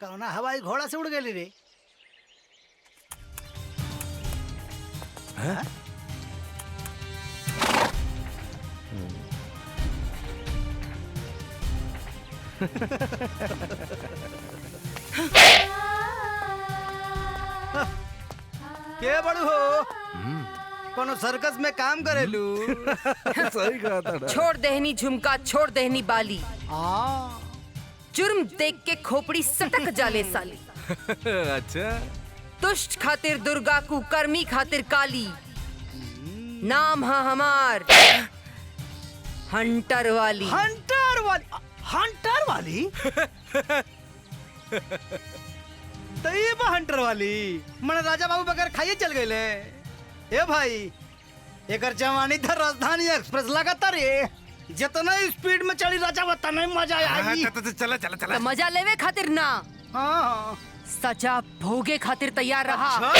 कौना हवाई घोड़ा से उड़ गेली रे? के बड़ू हो? कोनो सर्कस में काम करेलू? सही कहा था। छोड़ देहनी झुमका, छोड़ देहनी बाली, हाँ। जुर्म देख के खोपड़ी सटक जाले साली। अच्छा, दुष्ट खातिर दुर्गा, कुकर्मी खातिर काली। नाम है हमार हंटर वाली। हंटर वाली? हंटर वाली? तो ये बा हंटर वाली मन राजा बाबू बगैर खाइए चल गए। ए भाई, एकर जवानी था राजधानी एक्सप्रेस लगातार रे। जितना स्पीड में चली राजा उतना ही मजा आई। चला चला चला। तो मजा लेवे खातिर ना, हाँ। सजा भोगे खातिर तैयार रहा।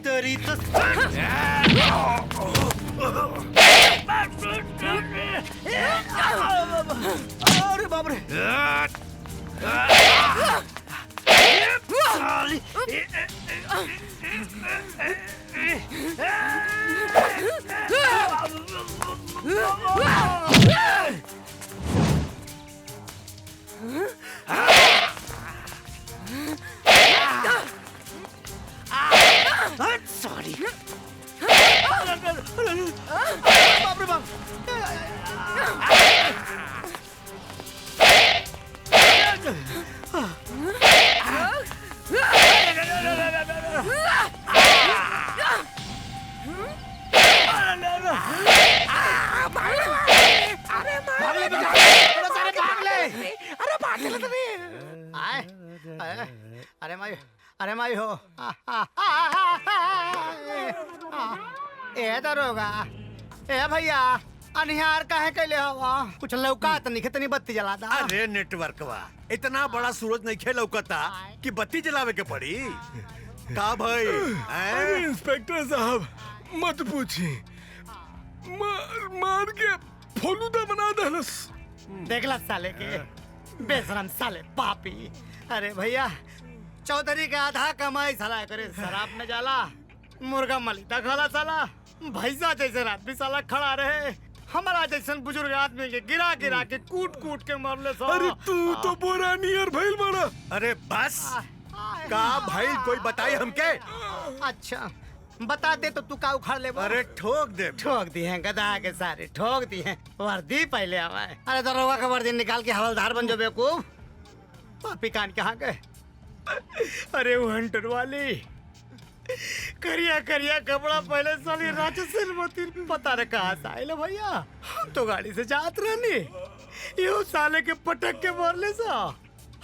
तेरी तो अरे बाप रे। सॉरी। बाप रे बाप। अरे माई हो। ए दरोगा, ए भैया, अनिहार काहे कैले हवा? कुछ लौका त नहीं तनी बत्ती जला दा। अरे नेटवर्कवा इतना बड़ा सूरज नहीं खे लौकता कि बत्ती जलावे के पड़ी का भाई? अरे इंस्पेक्टर साहब मत पूछी, मार के फलूदा बना दहलस। देखला साले के बेशरम साले पापी। अरे भैया, चौधरी का आधा कमाई साला करे शराब में जाला, मुर्गा मलिता खाला साला, भैंसा जैसे आदमी साला खड़ा रहे। हमारा जैसन बुजुर्ग आदमी के गिरा गिरा के कूट कूट के मरले सा। अरे तू तो बोरा नियर भइल बड़ा। अरे बस का भाई कोई बताई हमके? अच्छा बता दे तो तू का उखाड़ ले? अरे ठोक दे। ठोक दी है गधा के सारे, ठोक दी है। वर्दी पहले आवा है। अरे दरोगा का वर्दी निकाल के हवलदार बन जो बेवकूफ। पापी कान कहाँ गए? अरे वो हंटर वाली करिया करिया कपड़ा पहले साली राजस्थान में पता न कहाँ से आए भैया। हम तो गाड़ी से जात रहनी, यो साले के पटक के मारले सा।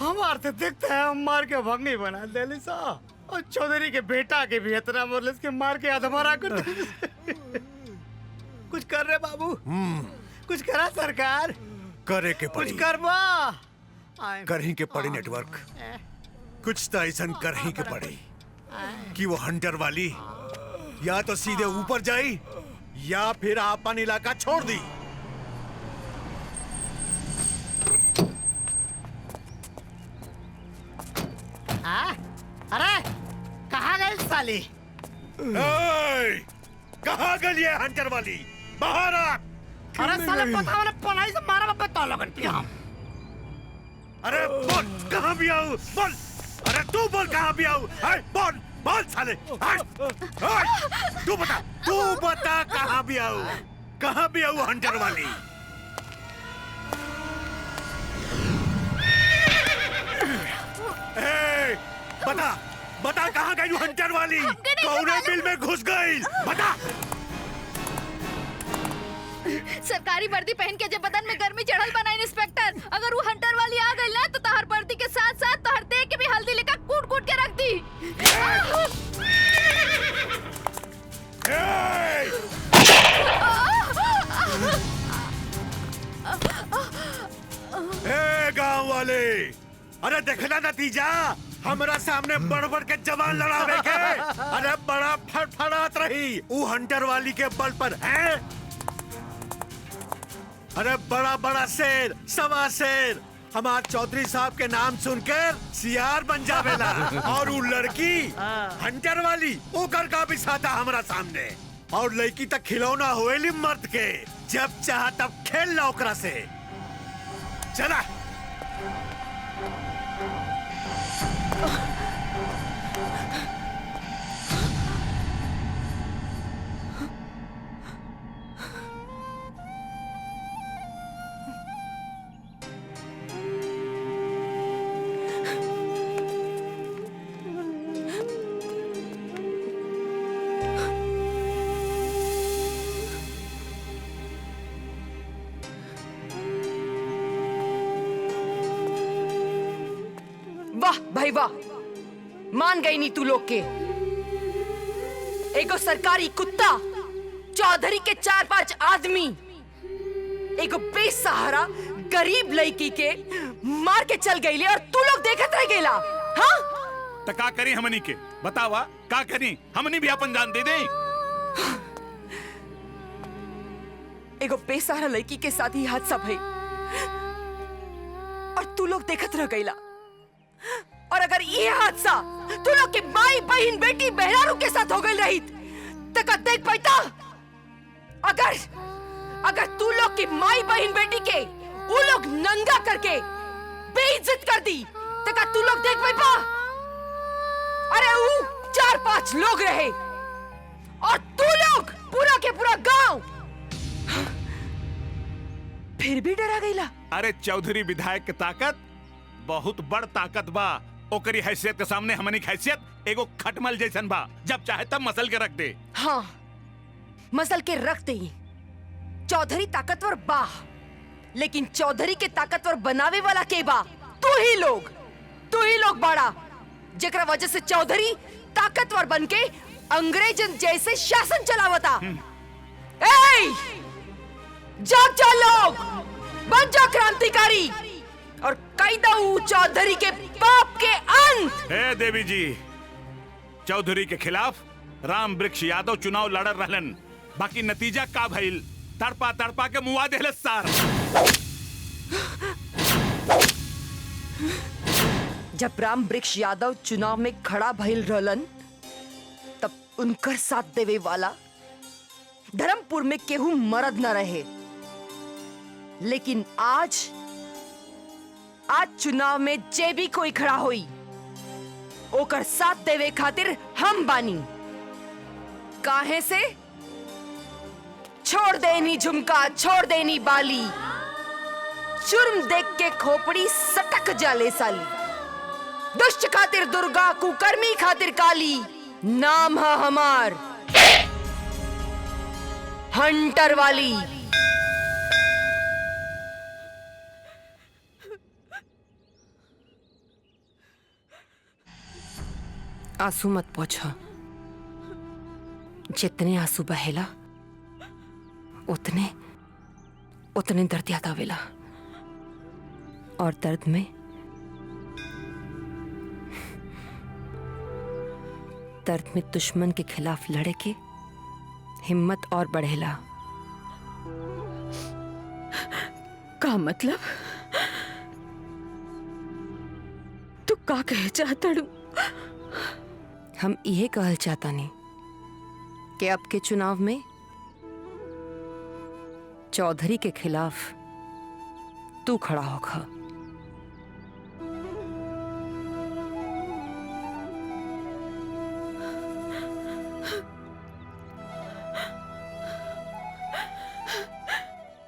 हमार से देखता है हम मार के भगनी बना देली सा। और चौधरी के बेटा के भी इतना मारले के मार के अधमरा कर। कुछ कर रहे बाबू? कुछ करा सरकार? करे के पड़ी। कुछ करवा करही के पड़ी नेटवर्क। कुछ तो ऐसा करही के पड़ी कि वो हंटर वाली या तो सीधे ऊपर जाई या फिर आपन इलाका छोड़ दी। अरे कहाँ गई साली? कहाँ गई है हंटर वाली? बाहर आ। अरे साले पता वाले पलाई से मारा बापे तो लगन पिया। अरे बोल कहाँ भी आऊँ बोल। अरे तू बोल कहाँ भी आऊँ? बोल बोल साले। तू बता कहाँ भी आऊँ? कहाँ भी आऊँ हंटर वाली? बता बता कहाँ गई हंटर वाली? कौने बिल में घुस गई? बता। सरकारी वर्दी पहन के जब बदन में गर्मी चढ़ल बना इंस्पेक्टर, अगर वो हंटर वाली आ गई ना तो तहर वर्दी के साथ साथ तहर देह के भी हल्दी लेकर कूट कूट के रख दी। गांव वाले, अरे देखना नतीजा। हमारा सामने बड़ के जवान लड़ावे के। अरे बड़ा फड़फड़ात रही वो हंटर वाली के बल पर है। अरे बड़ा शेर, सवा शेर, हमार चौधरी साहब के नाम सुनकर सियार बन जावेला और वो लड़की हंटर वाली ओकर का भी साथा हमारा सामने और लड़की तक खिलौना होएली मर्द के जब चाह तब खेल ला ओकरा से। चला वाह भाई वाह, मान गई नी तू लोग के। एगो सरकारी कुत्ता, चौधरी के 4-5 आदमी, एगो बेसहारा गरीब लड़की के मार के चल गई और तू लोग देखत रह गेला। हाँ तो का करी हमनी के बतावा, का करी हमनी भी अपन जान दे दे। एगो बेसहारा लड़की के साथ ही हादसा भई और तू लोग देखत रह गईला। और अगर ये हादसा तू लोग के माई बहन बेटी बहरारू के साथ हो गई रही तो का देख पाता? अगर तू लोग की माई बहन बेटी के वो लोग नंगा करके बेइज्जत कर दी तो का तू लोग देख पाता? अरे वो 4-5 लोग रहे और तू लोग पूरा के पूरा गांव फिर भी डरा गईला। अरे चौधरी विधायक के ताकत बहुत बड़ ताकत बा। ओकरी हैसियत के सामने हमनी की हैसियत एगो खटमल जैसन बा, जब चाहे तब मसल के रख दे। हाँ, मसल के रख दे। चौधरी ताकतवर बा, लेकिन चौधरी के ताकतवर बनावे वाला के बा? तू ही लोग बाड़ा, जेकरा वजह से चौधरी ताकतवर बनके अंग्रेजन जैसे शासन चलावता। ए, जाग जा लोग, बन जा क्रांतिकारी और कई दऊ चौधरी के पाप के अंत। हे देवी जी, चौधरी के खिलाफ राम वृक्ष यादव चुनाव लड़ रहलन, बाकी नतीजा का भइल? तड़पा तड़पा के मुआ देहले सार। जब राम वृक्ष यादव चुनाव में खड़ा भइल रहलन तब उनकर साथ देवे वाला धर्मपुर में केहू मर्द न रहे, लेकिन आज चुनाव में जे भी कोई खड़ा होई ओकर साथ देवे खातिर हम बानी। काहे से? छोड़ देनी झुमका, छोड़ देनी बाली, जुर्म देख के खोपड़ी सटक जाले साली। दुष्ट खातिर दुर्गा, कुकर्मी खातिर काली, नाम है हमार हंटर वाली। आंसू मत पोछो, जितने आंसू बहेला उतने दर्द याद आवेला। और दर्द में दुश्मन के खिलाफ लड़े के हिम्मत और बढ़ेला। का मतलब? तू का कहे चाहता? हम यह कहल चाहता नहीं कि अब के चुनाव में चौधरी के खिलाफ तू खड़ा होगा।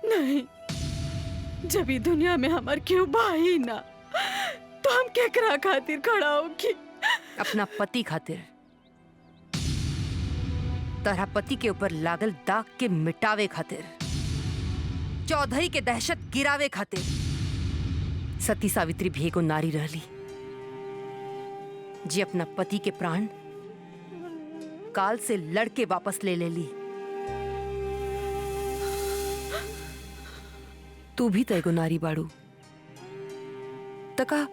नहीं, जब ई दुनिया में हमार क्यों भाई ना, तो हम केकरा खातिर खड़ा होगी? अपना पति खातिर, तरह पति के ऊपर लागल दाग के मिटावे खातिर, चौधरी के दहशत गिरावे खातिर। सती सावित्री भी एगो नारी रहली जी अपना पति के प्राण काल से लड़के वापस ले लेली। तू भी तो एगो नारी बाड़ू, तका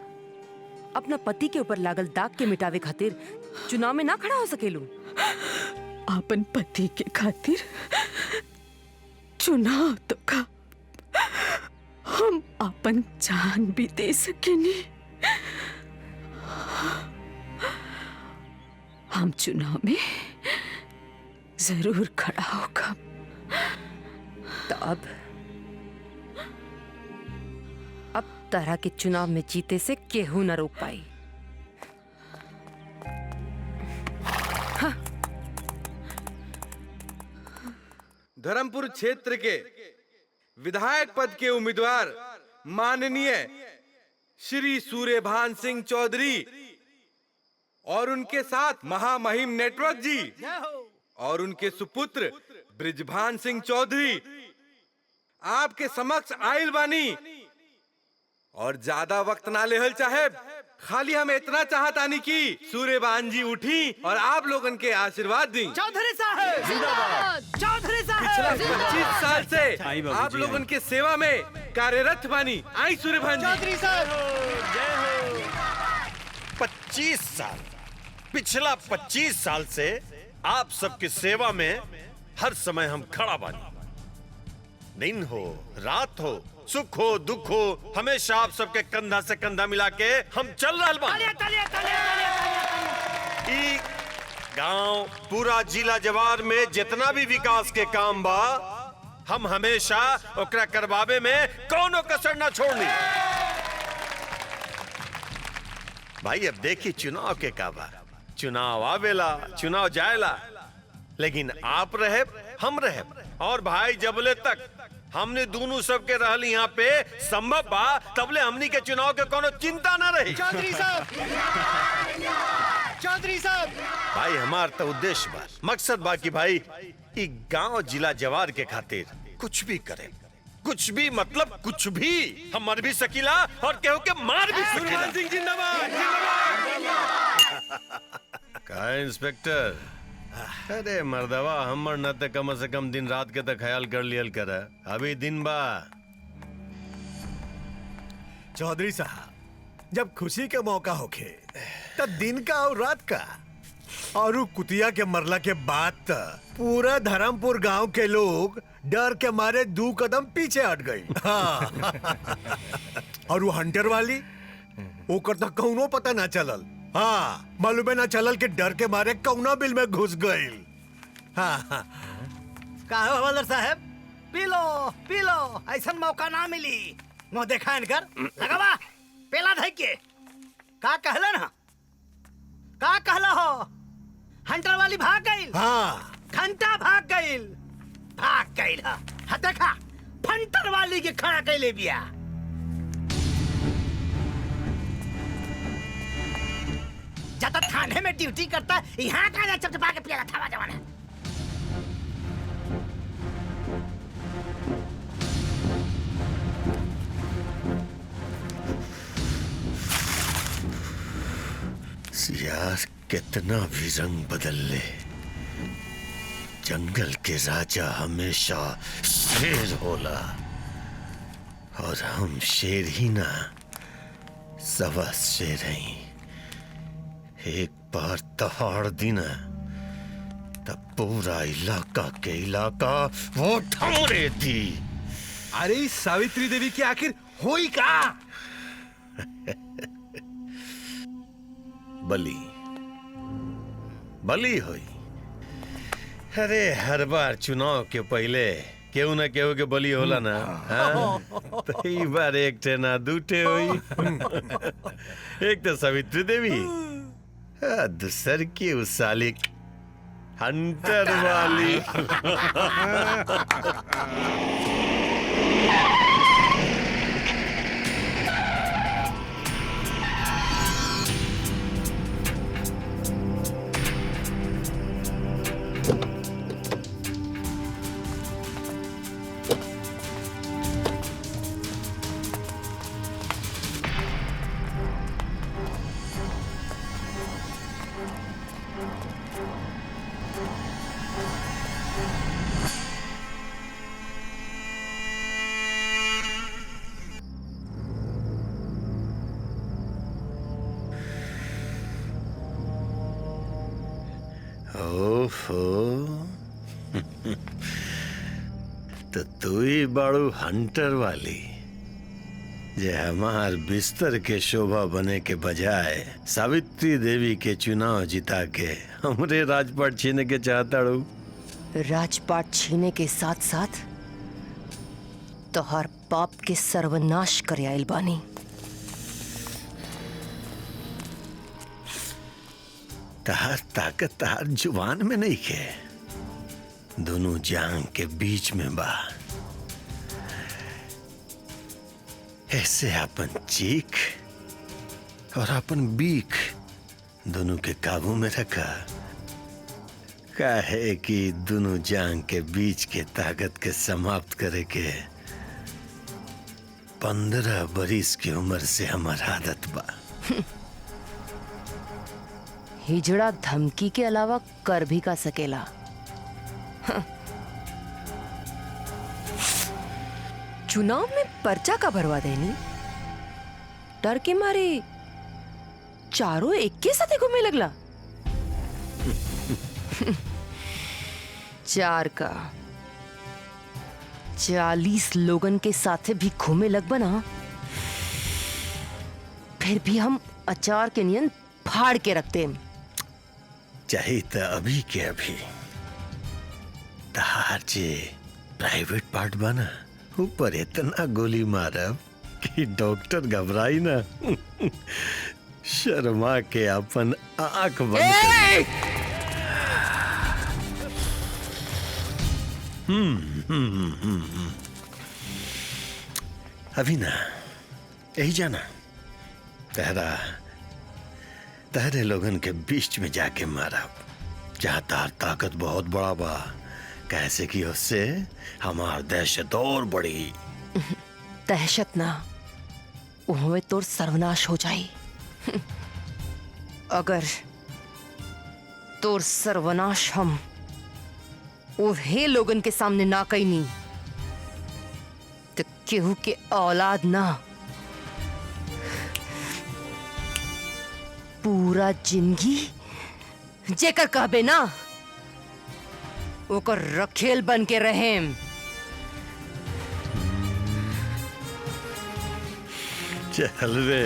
अपना पति के ऊपर लागल दाग के मिटावे खातिर चुनाव में ना खड़ा हो सकेलू? अपन पति के खातिर चुनाव तो का हम अपन जान भी दे सकेनी। हम चुनाव में जरूर खड़ा होगा। तो अब तरह के चुनाव में जीते से केहू न रोक पाई। धर्मपुर क्षेत्र के विधायक पद के उम्मीदवार माननीय श्री सूर्यभान सिंह चौधरी और उनके साथ महामहिम नेटवर्क जी और उनके सुपुत्र ब्रिजभान सिंह चौधरी आपके समक्ष आयल बानी। और ज्यादा वक्त ना लेहल साहेब, खाली हम इतना चाहतानी कि सूर्यभान जी उठी और आप लोगन के आशीर्वाद दी। चौधरी साहब जिंदाबाद। चौधरी पिछला साहब 25 साल से आप लोगन के सेवा में कार्यरत बानी। आई सूर्यभान जी। चौधरी साहब 25 साल, पिछला 25 साल से आप सबकी सेवा में हर समय हम खड़ा बानी। दिन हो रात हो, सुख हो दुख हो, हमेशा आप सबके कंधा से कंधा मिला के हम चल रहे बानी। ई गांव पूरा जिला जवार में जितना भी विकास के काम बा, हम हमेशा ओकरा करवावे में कौनो कसर ना छोड़नी। भाई अब देखी चुनाव के का बा, चुनाव आवेला चुनाव जाएला, लेकिन आप रहे हम रहे। और भाई जबले तक हमने दोनों सबके रहली यहाँ पे संभव बा, तबले हमनी के चुनाव के कोनो चिंता ना रही। चौधरी साहब चौधरी साहब भाई हमार तो उद्देश्य बा, मकसद बा कि भाई ई गांव जिला जवार के खातिर कुछ भी करे, कुछ भी मतलब कुछ भी। हम मर भी सकीला और केहू के मार भी सकीला। सिंह जिंदाबाद। का इंस्पेक्टर, अरे मर्दवा हमर न ते कम से कम दिन रात के तो ख्याल कर लियल कर। अभी दिन बा। चौधरी साहब, जब खुशी के मौका होखे तब दिन का और रात का, और उ कुतिया के मरला के बाद त पूरा धर्मपुर गांव के लोग डर के मारे 2 कदम पीछे हट गई। हाँ। और वो हंटर वाली ओकर तो कौनो पता ना चलल। हाँ, मालूम ना चलल कि डर के मारे कौना बिल में घुस गई। हाँ, हाँ। का हो हवलदार साहब, पी लो ऐसा मौका ना मिली। मुंह देखा इनकर लगावा पेला धइ के। का कहला ना, का कहला हो? हंटर वाली भाग गई। हाँ, घंटा भाग गई। हाँ देखा, फंटर वाली के खड़ा कैले बिया। जब थाने में ड्यूटी करता, यहाँ का चपचपा के पिया था जवाना। यार कितना भी रंग बदल ले, जंगल के राजा हमेशा शेर होला। और हम शेर ही ना, सवा शेर हैं। एक बार दहाड़ दी ना, तब पूरा इलाका वो ठाड़े थी। अरे सावित्री देवी की आखिर हुई का? बली हुई। अरे हर बार चुनाव के पहले केहू ना केहू के बली होला ना। हाँ? तो ई बार एक ठे ना दूठे हुई। एक तो सावित्री देवी, दूसर की उस साली हंटर वाली। तो तू ही बाड़ू हंटर वाली। जे हमार बिस्तर के शोभा बने के बजाय सावित्री देवी के चुनाव जिता के हमरे राजपाट छीने के चाहता रू। राजपाट छीने के साथ साथ तोहर पाप के सर्वनाश करे आइल बानी। तहार ताकत तहार जुबान में नहीं के, दोनों जांग के बीच में बा। ऐसे अपन चीख और अपन बीख दोनों के काबू में रखा। काहे कि दोनों जांग के बीच के ताकत के समाप्त करे के 15 बरिस की उम्र से हमार आदत बा। हिजड़ा धमकी के अलावा कर भी का सकेला। चुनाव में पर्चा का भरवा देनी, डर के मारे चारों एक के साथ घूमे लगला। चार का 40 लोगन के साथे भी घूमे लग बना, फिर भी हम अचार के नियन फाड़ के रखते। चाहिए तो अभी के अभी तहार जे प्राइवेट पार्ट बना ऊपर इतना गोली मारब कि डॉक्टर घबराई ना। शर्मा के अपन आंख बंद कर। अभी ना यही जाना तहरे लोगन के बीच में जाके मारा, जहाँ तार ताकत बहुत बड़ा बा। कैसे कि उससे हमार दहशत और बढ़ी। दहशत ना, उहमें तोर सर्वनाश हो जाई। अगर तोर सर्वनाश हम उहे लोगन के सामने ना कईनी तो केहू के औलाद ना, पूरा जिंदगी जेकर कहबे ना ओकर रखेल बन के रहेम। चल रे।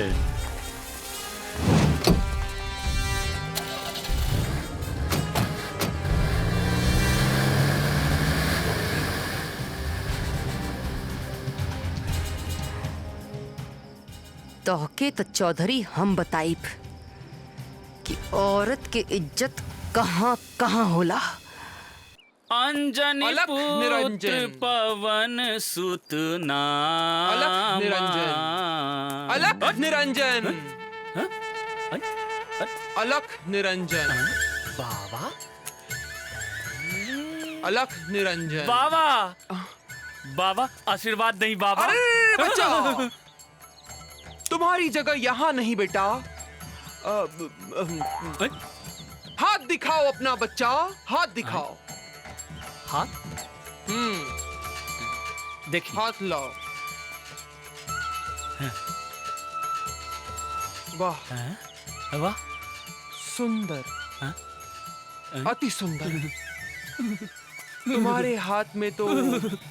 तोहके तो चौधरी हम बताइब कि औरत के इज्जत कहाँ कहाँ होला। अंजनी अलख पुत्र निरंजन। पवन सुत नामा। अलख निरंजन। अलख निरंजन। बाबा अलख निरंजन। बाबा बाबा आशीर्वाद नहीं बाबा। अरे बच्चा, तुम्हारी जगह यहाँ नहीं बेटा। हाथ दिखाओ अपना बच्चा, हाथ दिखाओ। हाथ देखिए, हाथ लाओ। वाह वाह सुंदर, अति सुंदर। तुम्हारे हाथ में तो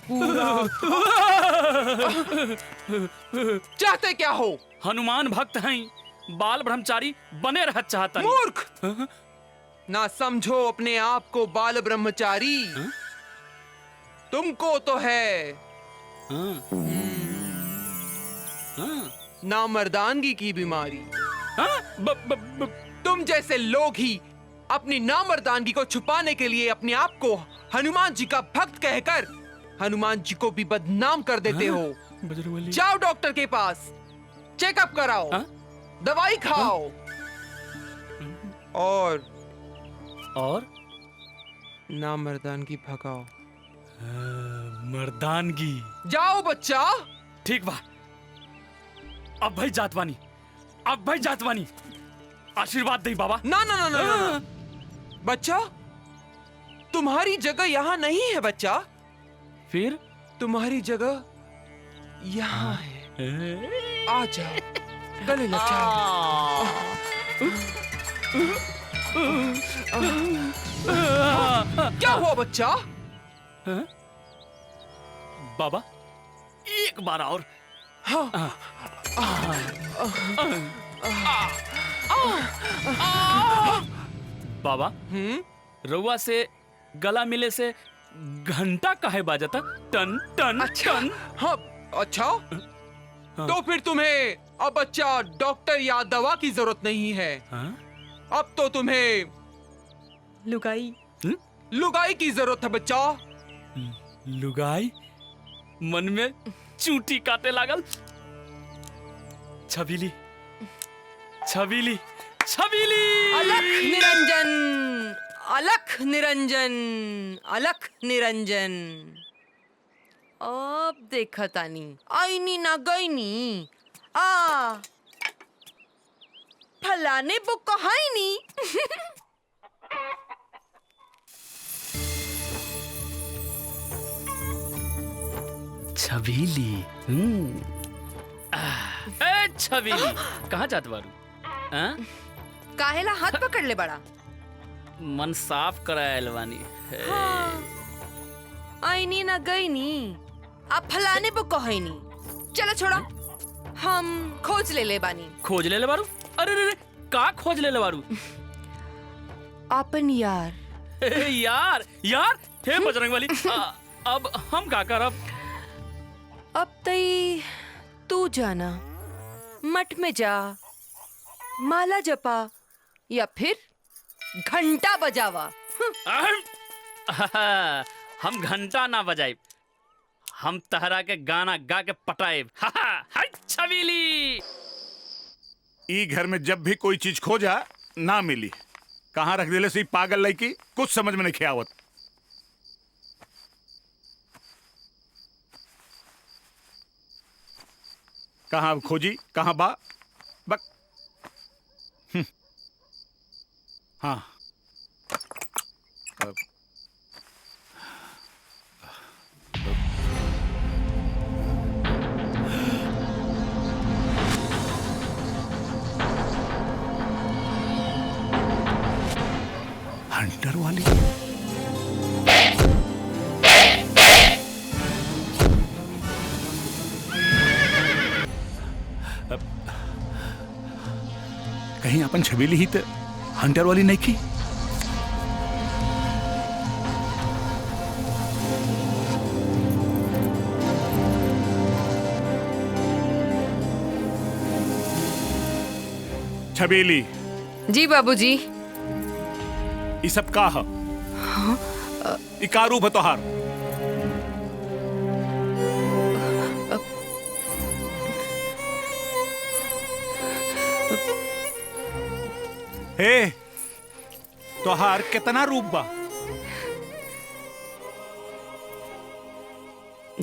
पूरा। चाहते क्या हो? हनुमान भक्त हैं, बाल ब्रह्मचारी बने रह चाहता। मूर्ख, ना समझो अपने आप को बाल ब्रह्मचारी। तुमको तो है नामर्दानगी की बीमारी। तुम जैसे लोग ही अपनी नामर्दानगी को छुपाने के लिए अपने आप को हनुमान जी का भक्त कहकर हनुमान जी को भी बदनाम कर देते हो। जाओ डॉक्टर के पास, चेकअप कराओ, दवाई खाओ और नामर्दानगी भगाओ। मर्दानगी। जाओ बच्चा। ठीक बा, अब भाई जातवानी, अब भाई जातवानी। आशीर्वाद दे बाबा। ना ना ना ना, ना। बच्चा, तुम्हारी जगह यहाँ नहीं है बच्चा। फिर तुम्हारी जगह यहाँ है। आ जाओ, गले लग जाओ। क्या हुआ बच्चा? बाबा एक बार और। हाँ बाबा रउआ से गला मिले से घंटा काहे बाजता? टन टन टन। हाँ अच्छा, तो फिर तुम्हें अब बच्चा डॉक्टर या दवा की जरूरत नहीं है। अब तो तुम्हें लुगाई की जरूरत है बच्चा। लुगाई? मन में चूंटी काटे लागल। छबीली छबीली छबीली। अलख निरंजन, अलख निरंजन, अलख निरंजन। अब देखा तानी आईनी ना गईनी आ फलाने वो कहाईनी। छबीली। ए छबीली, कहाँ जात बारू? काहेला हाथ पकड़ ले बड़ा? मन साफ करायल बानी। आईनी ना गईनी अब फलाने वो कहाईनी। चलो छोड़ा, हम खोज ले बानी। खोज ले बारू? अरे रे, का खोज ले बारू? अपन यार। यार यार, हे बजरंग वाली, अब हम का करब? अब तई तू जाना, मठ में जा, माला जपा या फिर घंटा बजावा। हम घंटा ना बजाए, हम तहरा के गाना गा के पटाए। छबीली। ई घर में जब भी कोई चीज खोजा ना मिली, कहाँ रख दिले से पागल लड़की, कुछ समझ में नहीं आवत। कहाँ खोजी, कहाँ बा बक। हाँ हंटर वाली। कहीं अपन छबीली ही तो हंटर वाली नहीं की? छबीली। जी बाबूजी। ये सब का है? ये का रूप है तोहार? हे, तोहार कितना रूप बा?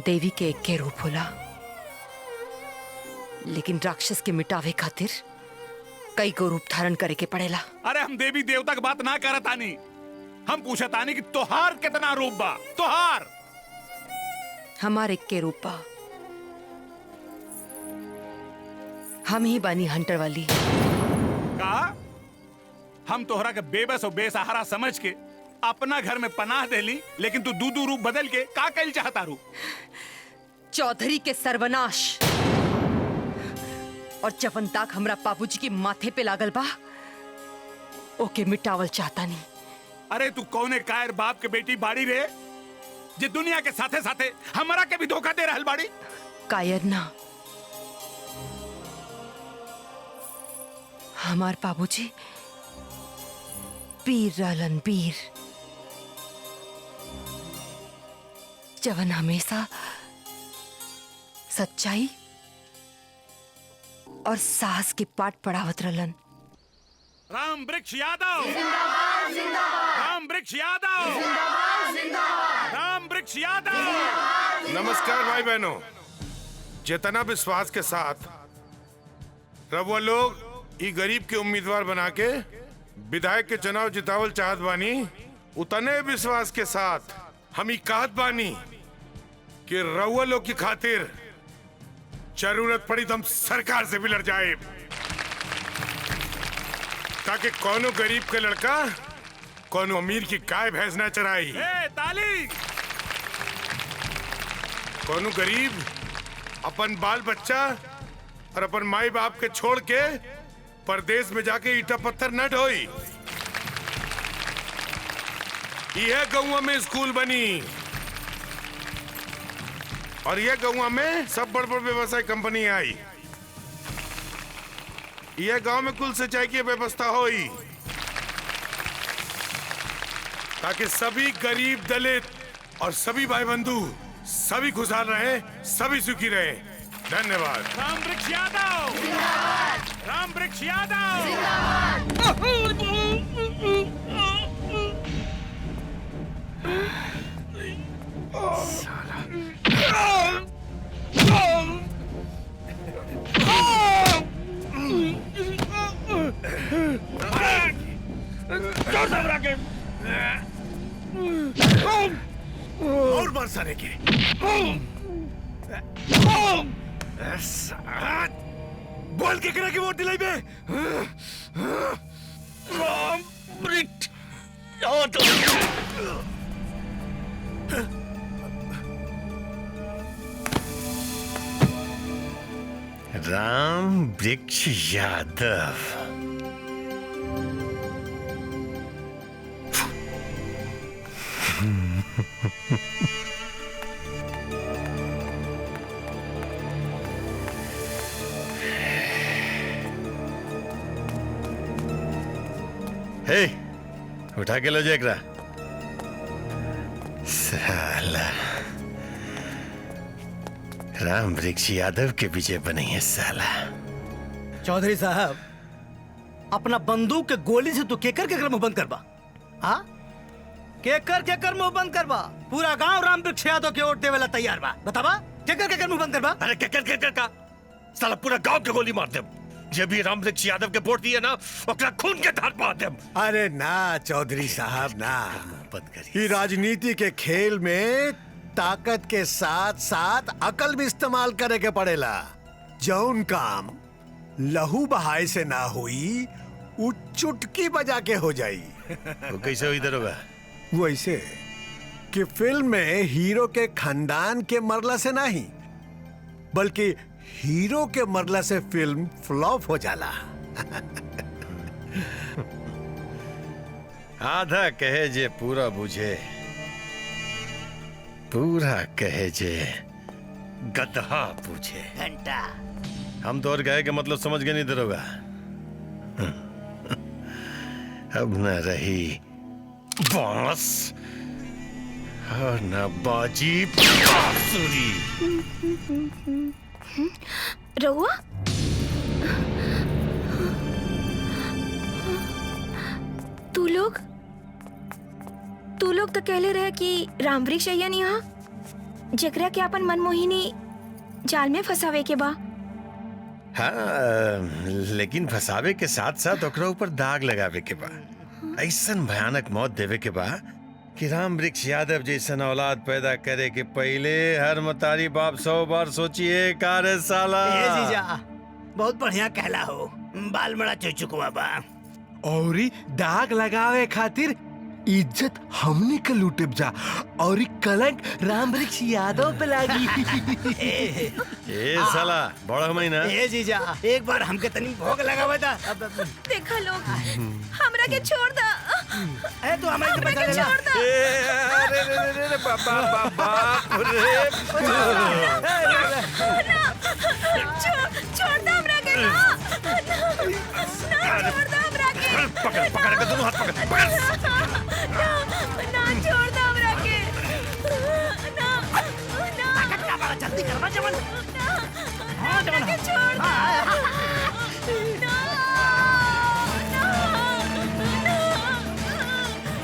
देवी के एक के रूप होला, लेकिन राक्षस के मिटावे खातिर कई को रूप धारण करे के पड़ेला। अरे हम देवी देवता की बात ना करत आनी, हम पूछत आनी कि तोहार कितना रूप बा? तोहार हमार एक के रूप बा, हम ही बानी हंटर वाली। का हम तोहरा के बेबस और बेसहारा समझ के अपना घर में पनाह देली, लेकिन तू दू रूप बदल के का कइल चाहता रू? चौधरी के सर्वनाश और जवन दाग हमरा बाबूजी के माथे पे लागल बा, ओके मिटावल चाहता नहीं। अरे तू कौने कायर बाप के बेटी बाड़ी रे, जे दुनिया के साथे साथे हमरा के भी धोखा दे रहल बाड़ी? कायर ना, हमार बाबूजी वीर रहलन, वीर, जवन हमेशा सच्चाई और साहस के पाठ पढ़ावत रहलन। राम वृक्ष यादव जिंदाबाद, जिंदाबाद। राम वृक्ष यादव जिंदाबाद, जिंदाबाद। राम वृक्ष यादव। नमस्कार भाई बहनों, जितना विश्वास के साथ रउआ लोग ई गरीब के उम्मीदवार बना के विधायक के चुनाव जितावल चाहत बानी, उतने विश्वास के साथ हम ई कहत बानी कि रउआ लोग की खातिर जरूरत पड़ी तो हम सरकार से भी लड़ जाए, ताकि कोनो गरीब के लड़का कोनो अमीर की गाय भैंस ना चराई। ताली। कोनो गरीब अपन बाल बच्चा और अपन माई बाप के छोड़ के परदेश में जाके ईटा पत्थर न ढोई। यह गौवा में स्कूल बनी और यह गौवा में सब बड़ बड़ व्यवसाय कंपनी आई। यह गांव में कुल सिंचाई की व्यवस्था हुई ताकि सभी गरीब दलित और सभी भाई बंधु सभी खुशहाल रहे, सभी सुखी रहे। धन्यवाद। राम वृक्ष यादव जिंदाबाद। राम वृक्ष यादव और मार सारे के। बोल के करा के वोट दिलाई बे। राम वृक्ष यादव। राम वृक्ष यादव। हे, उठा के लो जेकरा। साला राम वृक्ष यादव के विजय बने है साला। चौधरी साहब, अपना बंदूक के गोली से तू केकर मुंह बंद करबा? हाँ, केकर मुंह बंद करबा? पूरा गांव राम वृक्ष यादव के वोट देवेला तैयार बा। बताबा केकर मुंह बंद करबा? अरे केकर का साला पूरा गांव के गोली मार दे। जे भी राम वृक्ष यादव के वोट दिए ना, ओकरा खून के धार पा दे। अरे ना चौधरी साहब ना, बंद करिए। ये राजनीति के खेल में ताकत के साथ साथ अकल भी इस्तेमाल करे के पड़ेला। जौन काम लहू बहाय से ना हुई, वो चुटकी बजा के हो जाई। वो कैसे हुई दरोगा? वो ऐसे कि फिल्म में हीरो के खानदान के मरला से नहीं, बल्कि हीरो के मरला से फिल्म फ्लॉप हो जाला। आधा कहे जे पूरा बुझे, पूरा कहे जे गधा पूछे। घंटा हम तो और कहे के मतलब समझ गए नहीं दरोगा। अब न रही बांस और न बाजी बांसुरी। रहुआ तू लोग तो कहले रहे कि राम वृक्ष अय्यन यहाँ जकरा के अपन मनमोहिनी जाल में फंसावे के बा। हाँ, लेकिन फसावे के साथ साथ ओकरा ऊपर दाग लगावे के बा। ऐसन भयानक मौत देवे के बा कि राम वृक्ष यादव जैसन औलाद पैदा करे के पहले हर मतारी बाप 100 बार सोचिए कारे साला। ए जीजा, बहुत बढ़िया कहला हो। बाल बड़ा चुचुकवा बा। और दाग लगावे खातिर इज्जत हमने के लूटे जा और कलंक राम वृक्ष यादव पे लागी। ए साला बड़ा महीना। ए जीजा, एक बार हमके तनी भोग लगावे दा। देखा लोग, हमरा के छोड़ दा। ए तू हमारे हमरा के छोड़ दा। अरे बाबा रे, छोड़ दा हमरा के। छोड़ दा हमरा के। पकड़ के दोनों हाथ पकड़। ना छोड़ दो हमरा के। ना जल्दी करवा जवन। हमरा के छोड़ दो।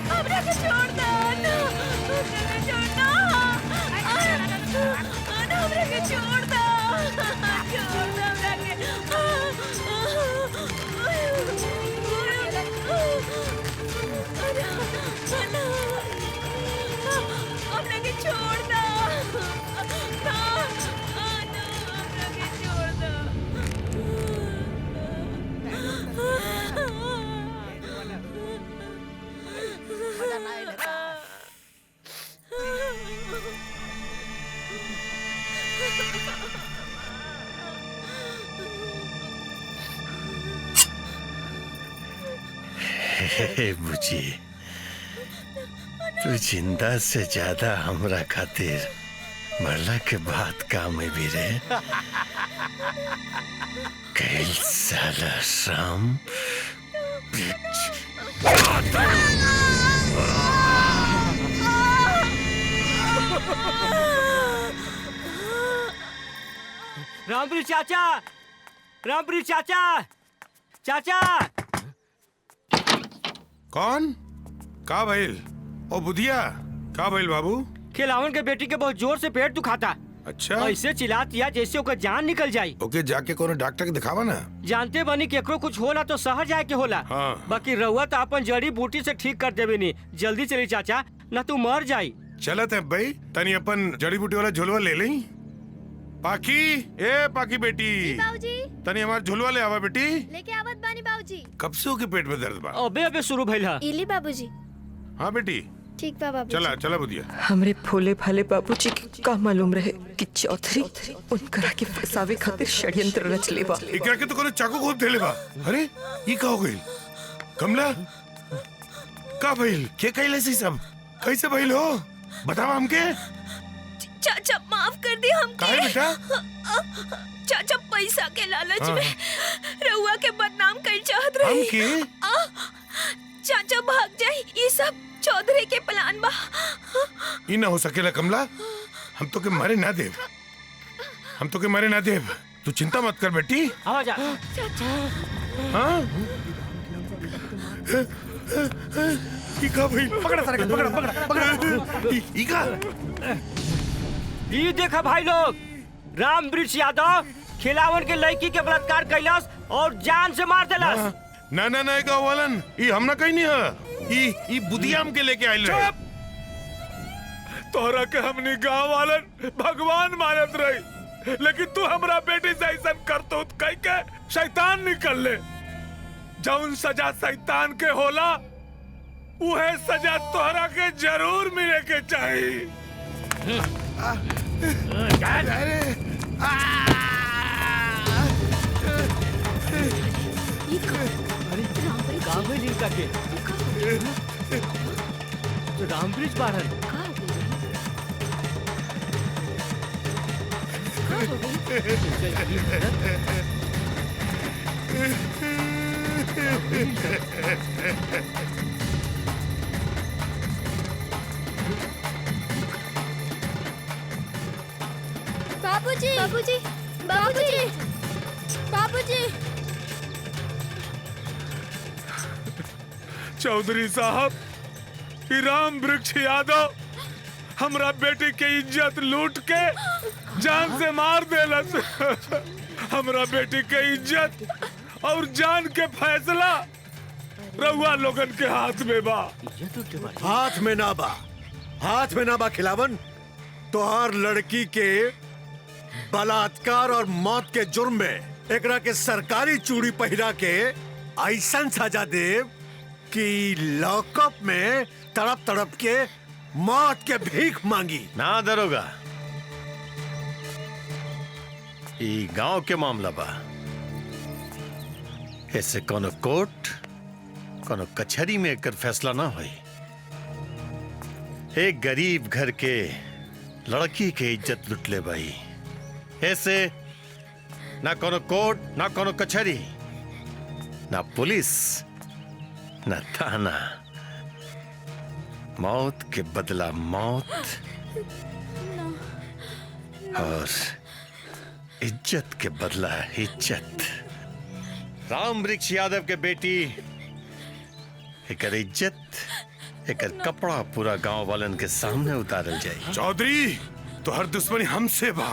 हमरा के छोड़ दो। हमरा के छोड़ दो। हे बुची, तू जिंदा से ज्यादा हमरा खातिर मरला के बाद काम में भी रहे। कैल साला राम रामपुरी चाचा, रामपुरी चाचा, चाचा। कौन? का भइल? ओ बुधिया, का भइल बाबू? खिलावन के बेटी के बहुत जोर से पेट दुखाता। अच्छा, ऐसे चिल्लातिया जैसे ओकर जान निकल जाई। ओके, जाके कोनो डॉक्टर के दिखावा ना। जानते बनी केकरो कुछ होला तो शहर जाए के होला। हाँ। बाकी रहुआ तो अपन जड़ी बूटी से ठीक कर देवे नी। जल्दी चली चाचा, ना तू मर जाई। चलत है भाई, तनी अपन जड़ी बूटी वाला झुलवा ले लें। पाकी, ए पाकी बेटी, बाबूजी तनी हमार झुलवा ले आवा बेटी। लेके आवत बानी बाबूजी। कब से ओके पेट में दर्द बा? अबे अबे शुरू भइल है। इली बाबूजी। हाँ बेटी, ठीक बा बाबूजी। चला चला बुधिया। हमरे भोले भाले बाबूजी के का मालूम रहे कि चौधरी उनकरा के फसावे खातिर षड्यंत्र रच लेबा। इकरा के तो कोनो चाकू घोप देले बा। अरे ये का हो गइल? कमला, का भइल? के कइले सी सब? कैसे भइल हो? बतावा हमके। चाचा माफ कर दी हमके। काहे बेटा? चाचा पैसा के लालच हाँ। में रउआ के बदनाम कर चाहत रही। हमके? चाचा भाग जाई, ये सब चौधरी के प्लान बा। ई ना हो सकेला कमला, हम तो के मारे ना देव, हम तो के मारे ना देव। तू चिंता मत कर बेटी। आवा जा। हाँ? ई का भइल? पकड़ा सारे, पकड़ा पकड़ा पकड़ा। ई का? ये देखा भाई लोग, राम वृक्ष यादव खिलावन के लड़की के बलात्कार कैलाश और जान से मार देलास। ना ना ना का वालन, ई हम ना कहीं नहीं है। ई बुधिया हमके लेके आइल रहे। तोहरा के हमनी गांव वालन भगवान मानत रही, लेकिन तू हमरा बेटी से ऐसा करतो कह के शैतान निकल ले। जौन सजा शैतान के होला, उहे सजा तोहरा के जरूर मिले के चाहिए। राम वृक्ष बारन। बाबूजी, बाबूजी, बाबूजी, बाबूजी। चौधरी साहब, राम वृक्ष यादव हमरा बेटी के इज्जत लूट के जान से मार देलस। हमरा बेटी के इज्जत और जान के फैसला रउआ लोगन के हाथ में बा। हाथ में ना बा, हाथ में ना बा खिलावन। तोहार लड़की के बलात्कार और मौत के जुर्म में एकरा के सरकारी चूड़ी पहिरा के ऐसा सजा देव कि लॉकअप में तड़प तड़प के मौत के भीख मांगी। ना दरोगा, ई गांव के मामला बा। ऐसे कोनो कोर्ट, कोनो कचहरी में एकर फैसला ना होई। एक गरीब घर के लड़की के इज्जत लुट ले भाई। ऐसे ना कोनो कोर्ट, ना कोनो कचहरी, ना पुलिस, ना थाना। मौत के बदला मौत और इज्जत के बदला इज्जत। राम वृक्ष यादव के बेटी एकर इज्जत, एकर कपड़ा पूरा गांव वालन के सामने उतारल जाए। चौधरी, तो हर दुश्मनी हमसे बा।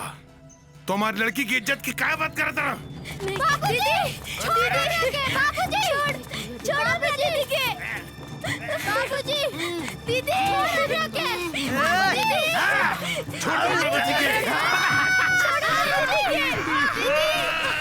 तो हमारी लड़की की इज्जत की क्या बात कर रहा? बाबूजी, छोड़ बाबूजी, छोड़ो दीदी के। बाबूजी, दीदी, छोड़ो के। बाबूजी, छोड़ो दीदी के। छोड़ो दीदी के।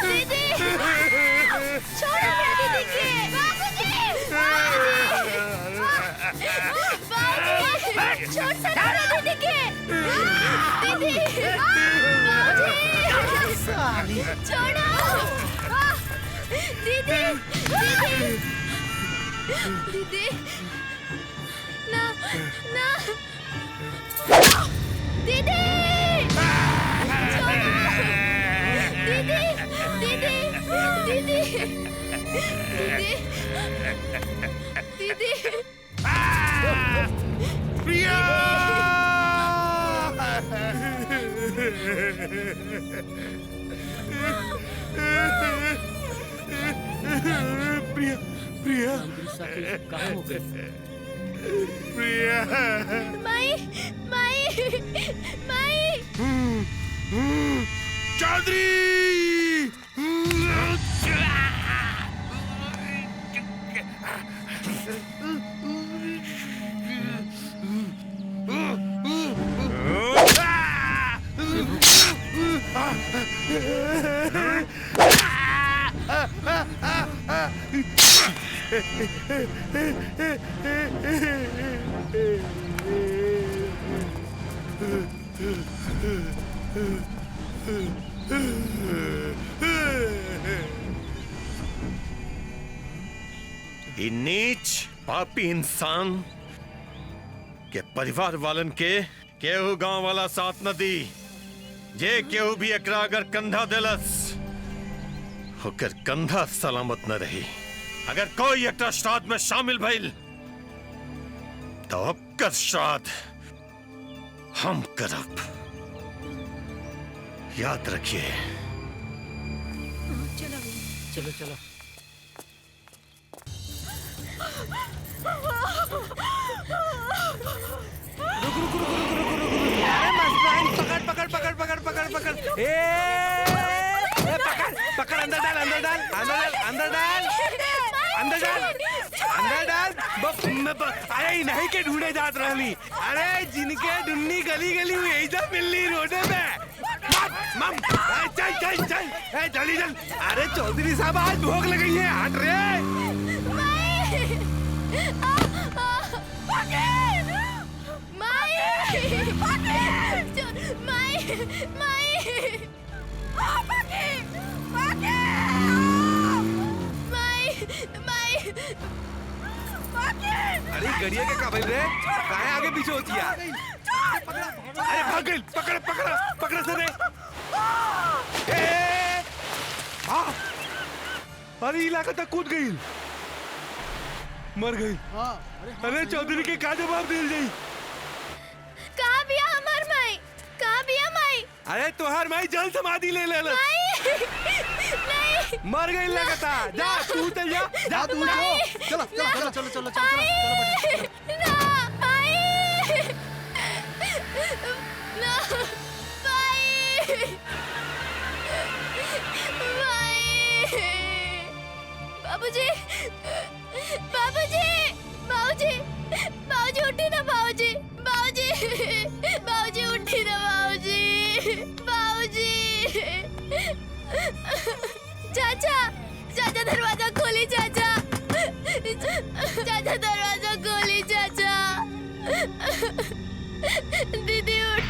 दीदी छोड़ो मेरा दीदी के बाबूजी बाबूजी छोड़ सकते दीदी के दीदी बाबूजी छोड़ो दीदी दीदी ना ना दीदी दीदी दीदी दीदी दीदी प्रिया प्रिया प्रिया कहाँ हो गए? प्रिया माई माई माई चौधरी ई नीच पापी इंसान के परिवार वालन के केहू गांव वाला साथ न दी। जे केहू भी एकरा अगर कंधा देलस होकर कंधा सलामत न रही। अगर कोई एकरा श्राद्ध में शामिल भइल तो ओकर श्राद्ध हम करब। याद रखिए। चलो चलो पकड़ पकड़ पकड़ पकड़ पकड़ पकड़ पकड़ अंदर डाल अंदर डाल अंदर डाल अंदर डाल अंदर डाल अंदर डाल। अरे नहीं के ढूंढे जात रहली। अरे जिनके ढूंढनी गली गली में यही सब मिलनी रोडे पे। मम चल चल चल जल्दी चल। अरे चौधरी साहब आज भूख लगी है हट रे। अरे गड़िया के काबिल रे काहे आगे पीछे होती है। अरे भाग गई पकड़ पकड़ पकड़ सरे। अरे इलाका तक कूद गई मर गई। अरे चौधरी के का जवाब दिल जाई। कहाँ बिया हमार माई कहाँ बिया माई। अरे तुहार माई जल समाधि ले ले नहीं मर गई लगता। जा तू चल जा जा तू चलो चलो चलो चलो चलो ना माई ना माई बाबूजी बाबूजी बाबूजी बाबूजी उठी ना बाबूजी बाबूजी बाबूजी उठी ना बाबूजी बाबूजी चाचा चाचा दरवाजा खोली चाचा चाचा दरवाजा खोली चाचा दीदी उठ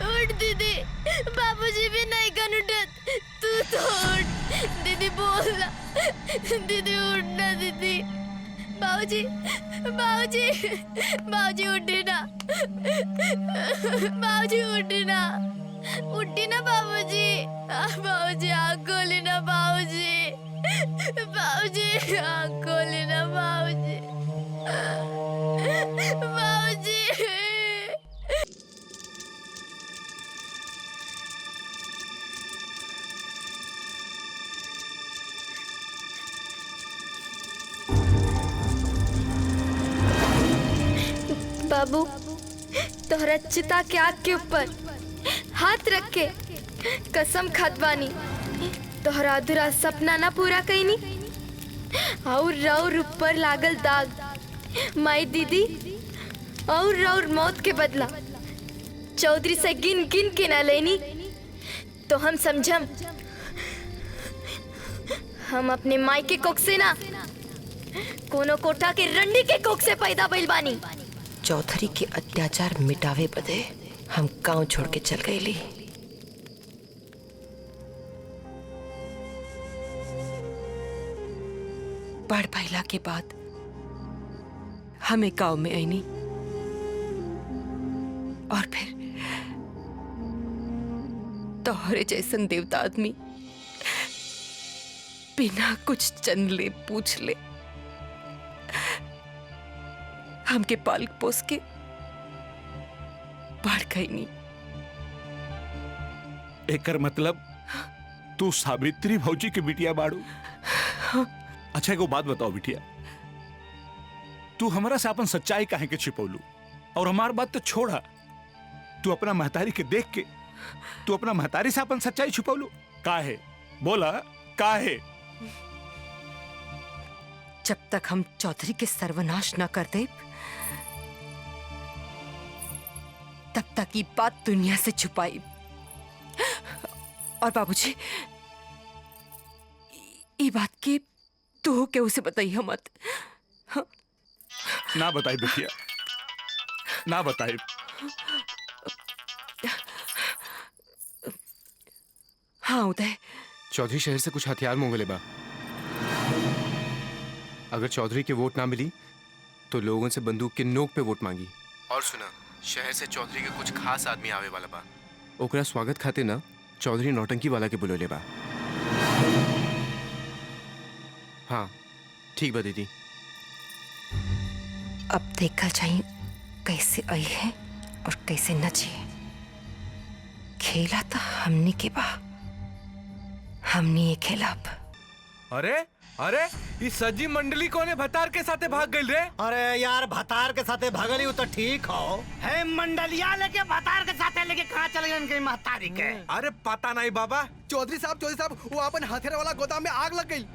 उठ दीदी बाबूजी भी नहीं कन उठत तू तो उठ दीदी बोल दीदी उठ ना दीदी बाबूजी बाबूजी बाबूजी उठी ना बाबूजी उठी ना उठी ना बाबूजी बाबूजी आँख खोली ना बाबूजी बाबूजी आँख खोली ना बाबूजी बाबूजी बाबू तोहरा चिता के आग के ऊपर हाथ रख के कसम खात बानी तोहरा अधूरा सपना ना पूरा कईनी और रौर ऊपर लागल दाग माई दीदी और रौर मौत के बदला चौधरी से गिन गिन के ना लेनी तो हम समझम हम अपने माई के कोख से ना कोनो कोठा के रंडी के कोख से पैदा भइल बानी। चौधरी के अत्याचार मिटावे बदे हम गांव छोड़ के चल गईली। बढ़ भइला के बाद हमें गांव में आईनी और फिर तोहरे जैसन देवता आदमी बिना कुछ चन ले पूछ ले हमके पाल पोस के बढ़ गई नहीं। एकर मतलब तू सावित्री भौजी के बिटिया बाड़ू। अच्छा एगो बात बताओ बिटिया, तू हमरा से अपन सच्चाई काहे के छिपौलू? और हमार बात तो छोड़ा, तू अपना महतारी के देख के तू अपना महतारी से अपन सच्चाई छिपौलू काहे? बोला काहे? जब तक हम चौधरी के सर्वनाश न कर दे तब तक ये बात दुनिया से छुपाई। और बाबूजी ये बात की तू के उसे बताइए मत। ना बताई बिटिया, ना बताई। हाँ उदय, चौधरी शहर से कुछ हथियार मंगले बा। अगर चौधरी के वोट ना मिली तो लोगों से बंदूक के नोक पे वोट मांगी। और सुना, शहर से चौधरी के कुछ खास आदमी आवे वाला बा। ओकरा स्वागत खातिर ना चौधरी नौटंकी वाला के बुलोले बा। हाँ ठीक बा दीदी। अब देखा जाए कैसे आई है और कैसे नची। खेला तो हमने के बा, हमने ये खेला अब। अरे अरे इस सजी मंडली कोने भतार के साथे भाग गई रे? अरे यार भतार के साथे भागली तो ठीक हो है, मंडलिया लेके भतार के साथे लेके कहाँ चले गए इनके महतारी के? अरे पता नहीं बाबा। चौधरी साहब वो अपन हथियार वाला गोदाम में आग लग गई।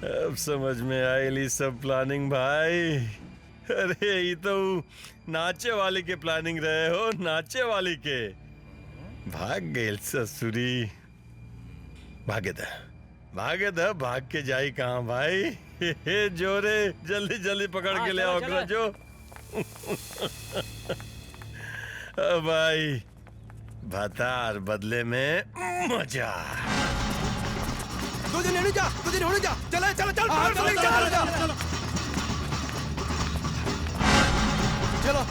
अब समझ में आयली सब प्लानिंग भाई। अरे ये तो नाचे वाली के प्लानिंग रहे हो, नाचे वाली के। भाग गए ससुरी। भागे दा भाग के जाई कहाँ भाई? जोरे जल्दी जल्दी पकड़ के ले आओ जो। भाई भतार बदले में मजा। तुझे लेने जा चल चल चल चलो।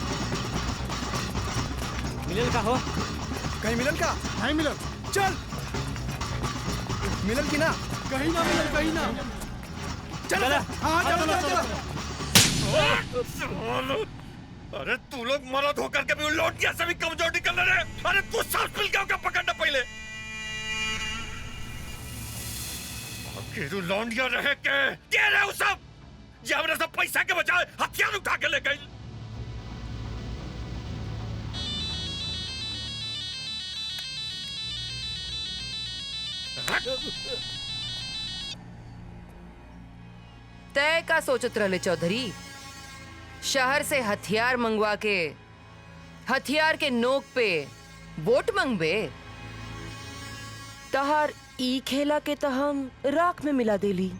मिलन का हो? कहीं मिलन का? नहीं मिलन। चल मिलन की ना? कहीं ना मिलन, कहीं ना। चल हाँ चलो। अरे तू लोग मरद होकर के भी लौटिया से भी कमजोर निकल रहे। अरे तू सांस मिल गया पकड़ना पहले। लौंडिया रहे के रहे सब जे हमने सब पैसा के बजाय हथियार उठा के ले गई। तय का सोचत रहले चौधरी? शहर से हथियार मंगवा के हथियार के नोक पे वोट मंगबे? तहार ई खेला के तो हम राख में मिला देली।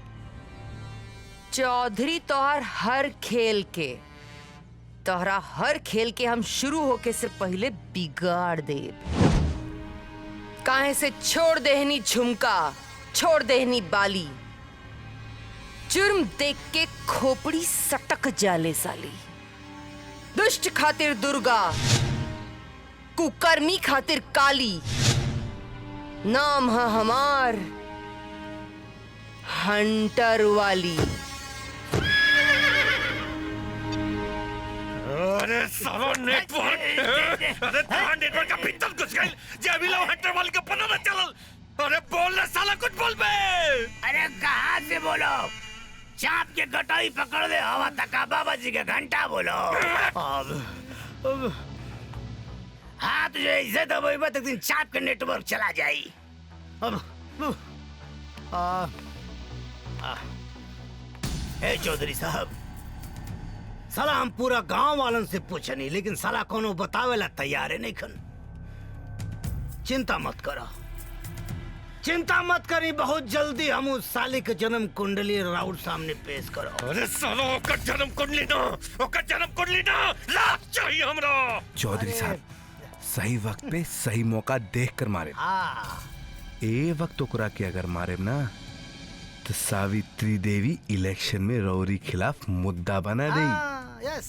चौधरी तोहर हर खेल के, तोहरा हर खेल के हम शुरू होके से पहले बिगाड़ दे। काहे से छोड़ देहनी झुमका, छोड़ देहनी बाली। जुर्म देख के खोपड़ी सटक जाले साली। दुष्ट खातिर दुर्गा, कुकर्मी खातिर काली। नाम है हमार हंटर वाली। अरे सालो नेटवर्क। अरे तेरा नेटवर्क का भीतर घुस गई जे अभी लो हंटर वाली का पता न चलल। अरे बोल ना साला, कुछ बोल बे। अरे कहाँ से बोलो? चाप के कटाई पकड़ ले हवा तका बाबा जी के घंटा बोलो। अब हाँ तुझे ऐसे दबाई तक दिन चाप के नेटवर्क चला जाई। अब चौधरी साहब साला हम पूरा गांव वालन से पूछनी, लेकिन साला कोनो बतावेला तैयार है नहीं खन। चिंता मत करो, चिंता मत करी, बहुत जल्दी हम उस साले के जन्म कुंडली राउत सामने पेश करो। अरे साला ओकर जन्म कुंडली ना लाख चाहिए हमरा। चौधरी साहब सही वक्त पे सही मौका देख कर मारे। ए वक्त ओकरा के अगर मारे ना तो सावित्री देवी इलेक्शन में रौरी खिलाफ मुद्दा बना देगी। यस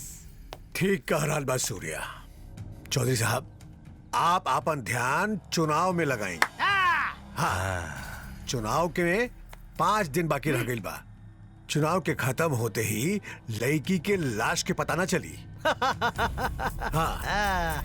ठीक कह रहा बा सूर्या। चौधरी साहब आप अपन ध्यान चुनाव में लगाएं। हाँ, चुनाव के 5 दिन बाकी रह गई बा। चुनाव के खत्म होते ही लड़की के लाश के पता ना चली। हाँ।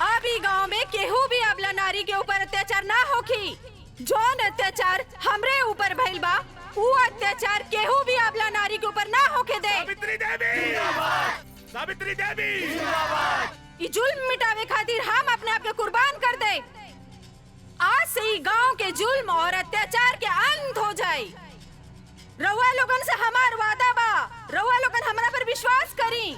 अभी गांव में केहू भी अबला नारी के ऊपर अत्याचार ना होखी। जौन अत्याचार हमरे ऊपर भइल बा, वो अत्याचार केहू भी अबला नारी के ऊपर ना होके दे। सावित्री देवी जिंदाबाद, सावित्री देवी जिंदाबाद। ये जुल्म मिटावे खातिर हम अपने आप के कुर्बान कर दे। आज से ही गांव के जुल्म और अत्याचार के अंत हो जाए। रउआ लोगन से हमार वादा बा, रउआ लोगन हमरा पर विश्वास करी।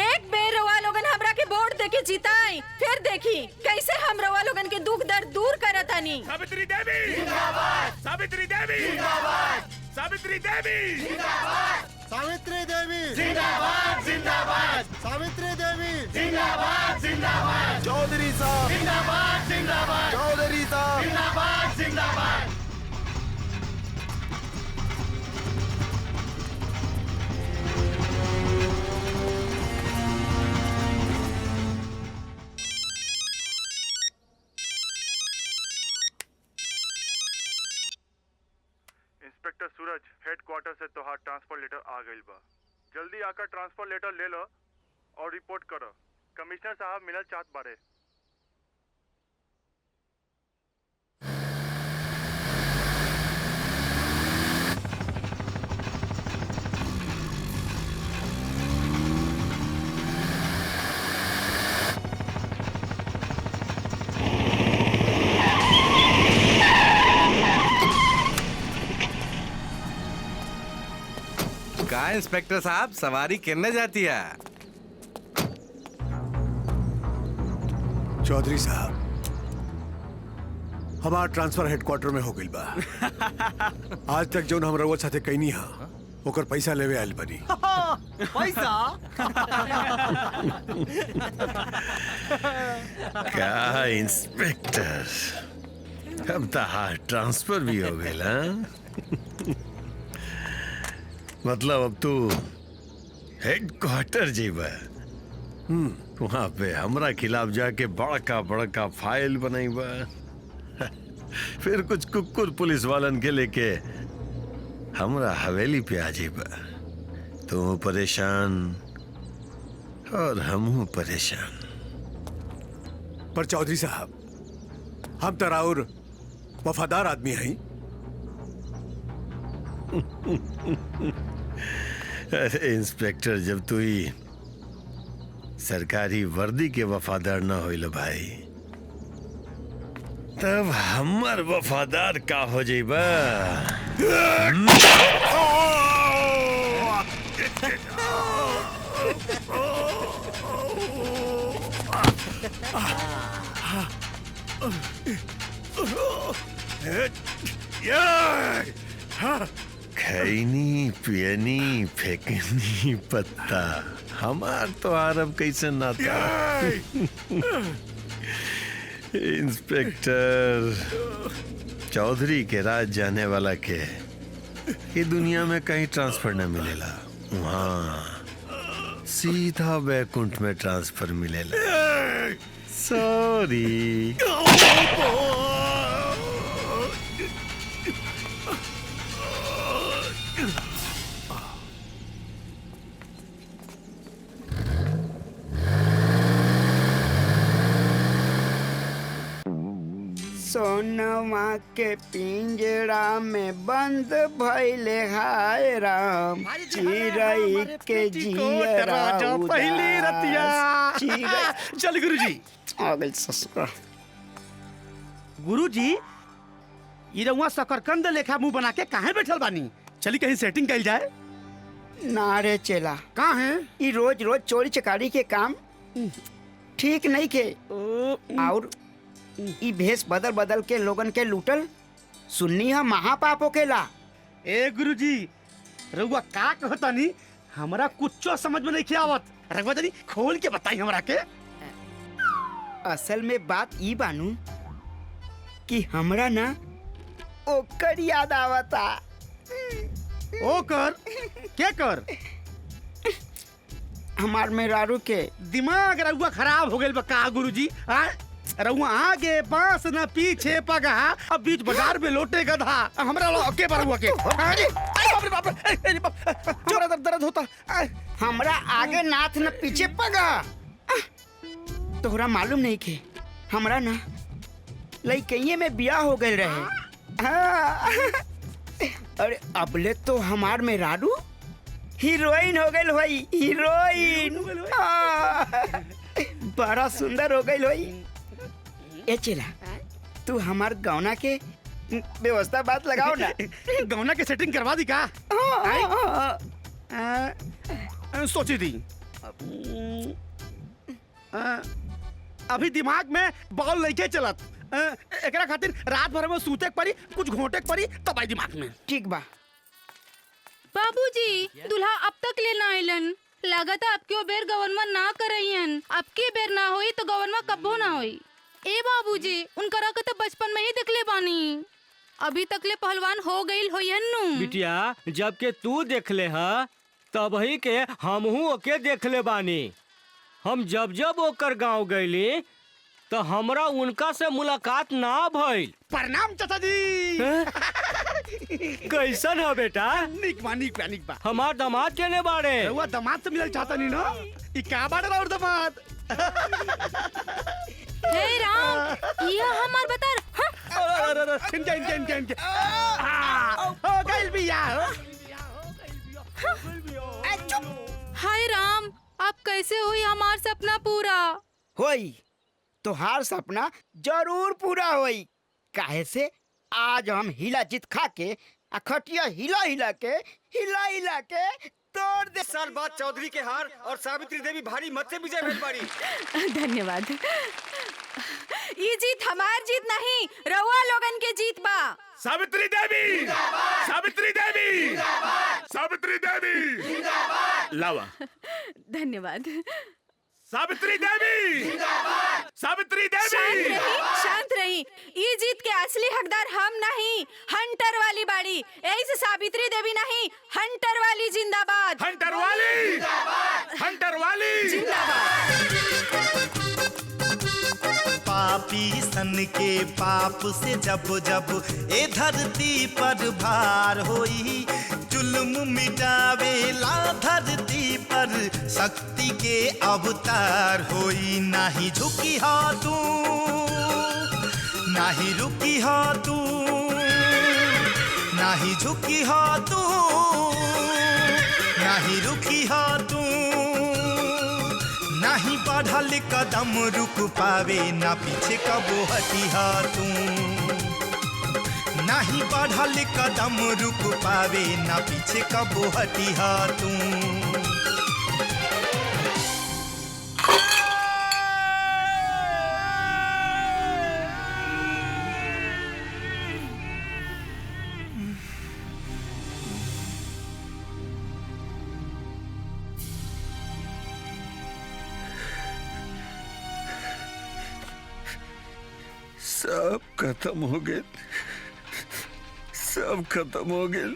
एक बेर रउआ लोगन हमरा के वोट देके जिताई, फिर देखी कैसे हम रउआ लोगन के दुख दर्द दूर करतानी। सावित्री देवी जिंदाबाद, सावित्री देवी जिंदाबाद, सावित्री देवी जिंदाबाद, सावित्री देवी जिंदाबाद जिंदाबाद, सावित्री देवी जिंदाबाद जिंदाबाद, चौधरी साहब जिंदाबाद जिंदाबाद, चौधरी साहब जिंदाबाद जिंदाबाद। इंस्पेक्टर सूरज हेडक्वार्टर से तोहार ट्रांसफर लेटर आ गइल बा। जल्दी आकर ट्रांसफर लेटर ले लो और रिपोर्ट करो। कमिश्नर साहब मिलल चाहत बारे। का इंस्पेक्टर साहब सवारी करने जाती है? चौधरी साहब हमारा ट्रांसफर हेडक्वार्टर में हो गई बा। आज तक जो हम रउआ साथे कईनी हा ओकर पैसा लेवे आइल बनी। पैसा क्या इंस्पेक्टर, अब तो हार ट्रांसफर भी हो गया। मतलब अब तू हेडक्वार्टर जीवा। वहां पे हमरा खिलाफ जाके बड़का बड़का फाइल बनाईबा, फिर कुछ कुकुर पुलिस वालन के लेके हमरा हवेली पे आ जीबा। तू परेशान और हमहू परेशान। पर चौधरी साहब हम तो राउर वफादार आदमी हैं। अरे इंस्पेक्टर, जब तू ही सरकारी वर्दी के वफादार ना होइल भाई, तब हमर वफादार का हो जाइबा। खैनी पियनी फेंकनी पत्ता, हमार तो अरब कैसे नाता। इंस्पेक्टर, चौधरी के राज जाने वाला के ये दुनिया में कहीं ट्रांसफर न मिलेला, वहाँ सीधा बैकुंठ में ट्रांसफर मिलेला। सॉरी। सोनवा के पिंजरा में बंद भइले हाय राम, चिरई के जियरा पहली रतिया। चल गुरुजी आ गई ससुरा। गुरुजी ये रउआ शकरकंद लेखा मुंह बना के काहे बैठल बानी? चली कहीं सेटिंग कइल जाए। ना रे चेला, कहाँ है? ये रोज रोज चोरी चकारी के काम ठीक नहीं के। और ई भेष बदल बदल के लोगन के लूटल सुन्नी है महापाप होकेला। ए गुरुजी, रउआ का कहतानी? हमरा कुछो समझ में नहीं आवत। रउआ जनी खोल के बताई हमरा के। असल में बात ई बानू कि हमरा ना ओकर याद आवता। ओकर क्या कर? हमार मेहरारू के दिमाग रउआ खराब हो गइल बा का गुरुजी? रउआ आगे बांस न पीछे पगहा, अब बीच बाजार में लोटे गधा। हमरा के बरुआ के अरे बाप रे बाप रे, जोरा दर्द होता। हमरा आगे नाथ न पीछे पगा। तोहरा मालूम नहीं के हमरा ना लइकइये में बियाह हो गइल रहे। अरे अबले तो हमार मेहरारू हीरोइन हो गइल होई। हीरोइन बड़ा सुंदर हो गइल होई। ए चला तू हमार गौना के व्यवस्था बात लगाओ ना। गौना के सेटिंग करवा दी का? सोची थी अभी दिमाग में बॉल नहीं के चलत। एकरा खातिर रात भर में सूते के पड़ी, कुछ घोटे के पड़ी, तब आई दिमाग में। ठीक बा। बाबूजी, दुल्हा अब तक ले ना आइलन। लागत है आपके बेर गवर्नमेंट ना करइयन। आपके बेर ना होई तो गवर्नमेंट कब्बो ना होई। ए बाबूजी, उनकरा के तो बचपन में ही देखले बानी। अभी तकले पहलवान हो गइल होयन नु। बिटिया, जब के तू देखले हा तब ही के हमहू ओके देखले बानी। हम जब जब ओकर गांव गइली तो हमरा उनका से मुलाकात ना भइल। प्रणाम चाचा जी। कैसन हो बेटा? निक बा निक बा निक बा। हमार दामाद केने बाड़े? रउआ दामाद से मिलल चाहता नहीं ना? ई का बाड़े और दामाद? हे राम, ये हमार बता। इनके हो गइल बिया। हाय राम, आप कैसे हुई हमार सपना पूरा? होई तोहार सपना जरूर पूरा होई। काहे से आज हम हिला जीत खा के खटिया हिला हिला के तोड़ दे। साल बाद चौधरी के हार और सावित्री देवी भारी मत से विजय भेल बाड़ी। धन्यवाद। ये जीत हमार जीत नहीं, रउआ लोगन के जीत बा। सावित्री देवी, सावित्री देवी, सावित्री देवी, लावा। धन्यवाद। सावित्री देवी, सावित्री देवी। शांत रही। ये जीत के असली हकदार हम नहीं, हंटर वाली बाड़ी। ऐसे सावित्री देवी नहीं, हंटर वाली जिंदाबाद। हंटर वाली, हंटर वाली जिंदाबाद। पापी सन के पाप से जब जब ए धरती पर भार होई, जुल्म मिटावेला धरती पर शक्ति के अवतार होई। नाही झुकी हा तू, नाही रुकी हा तू, नाही झुकी हा तू, नाही रुकी हा तू। नहीं बढ़ल कदम रुक पावे, ना पीछे कबो हटी हा तू। नहीं बढ़ल कदम रुक पावे, ना पीछे कबो हटी हा तू। सब खत्म हो गए, सब खत्म हो गए।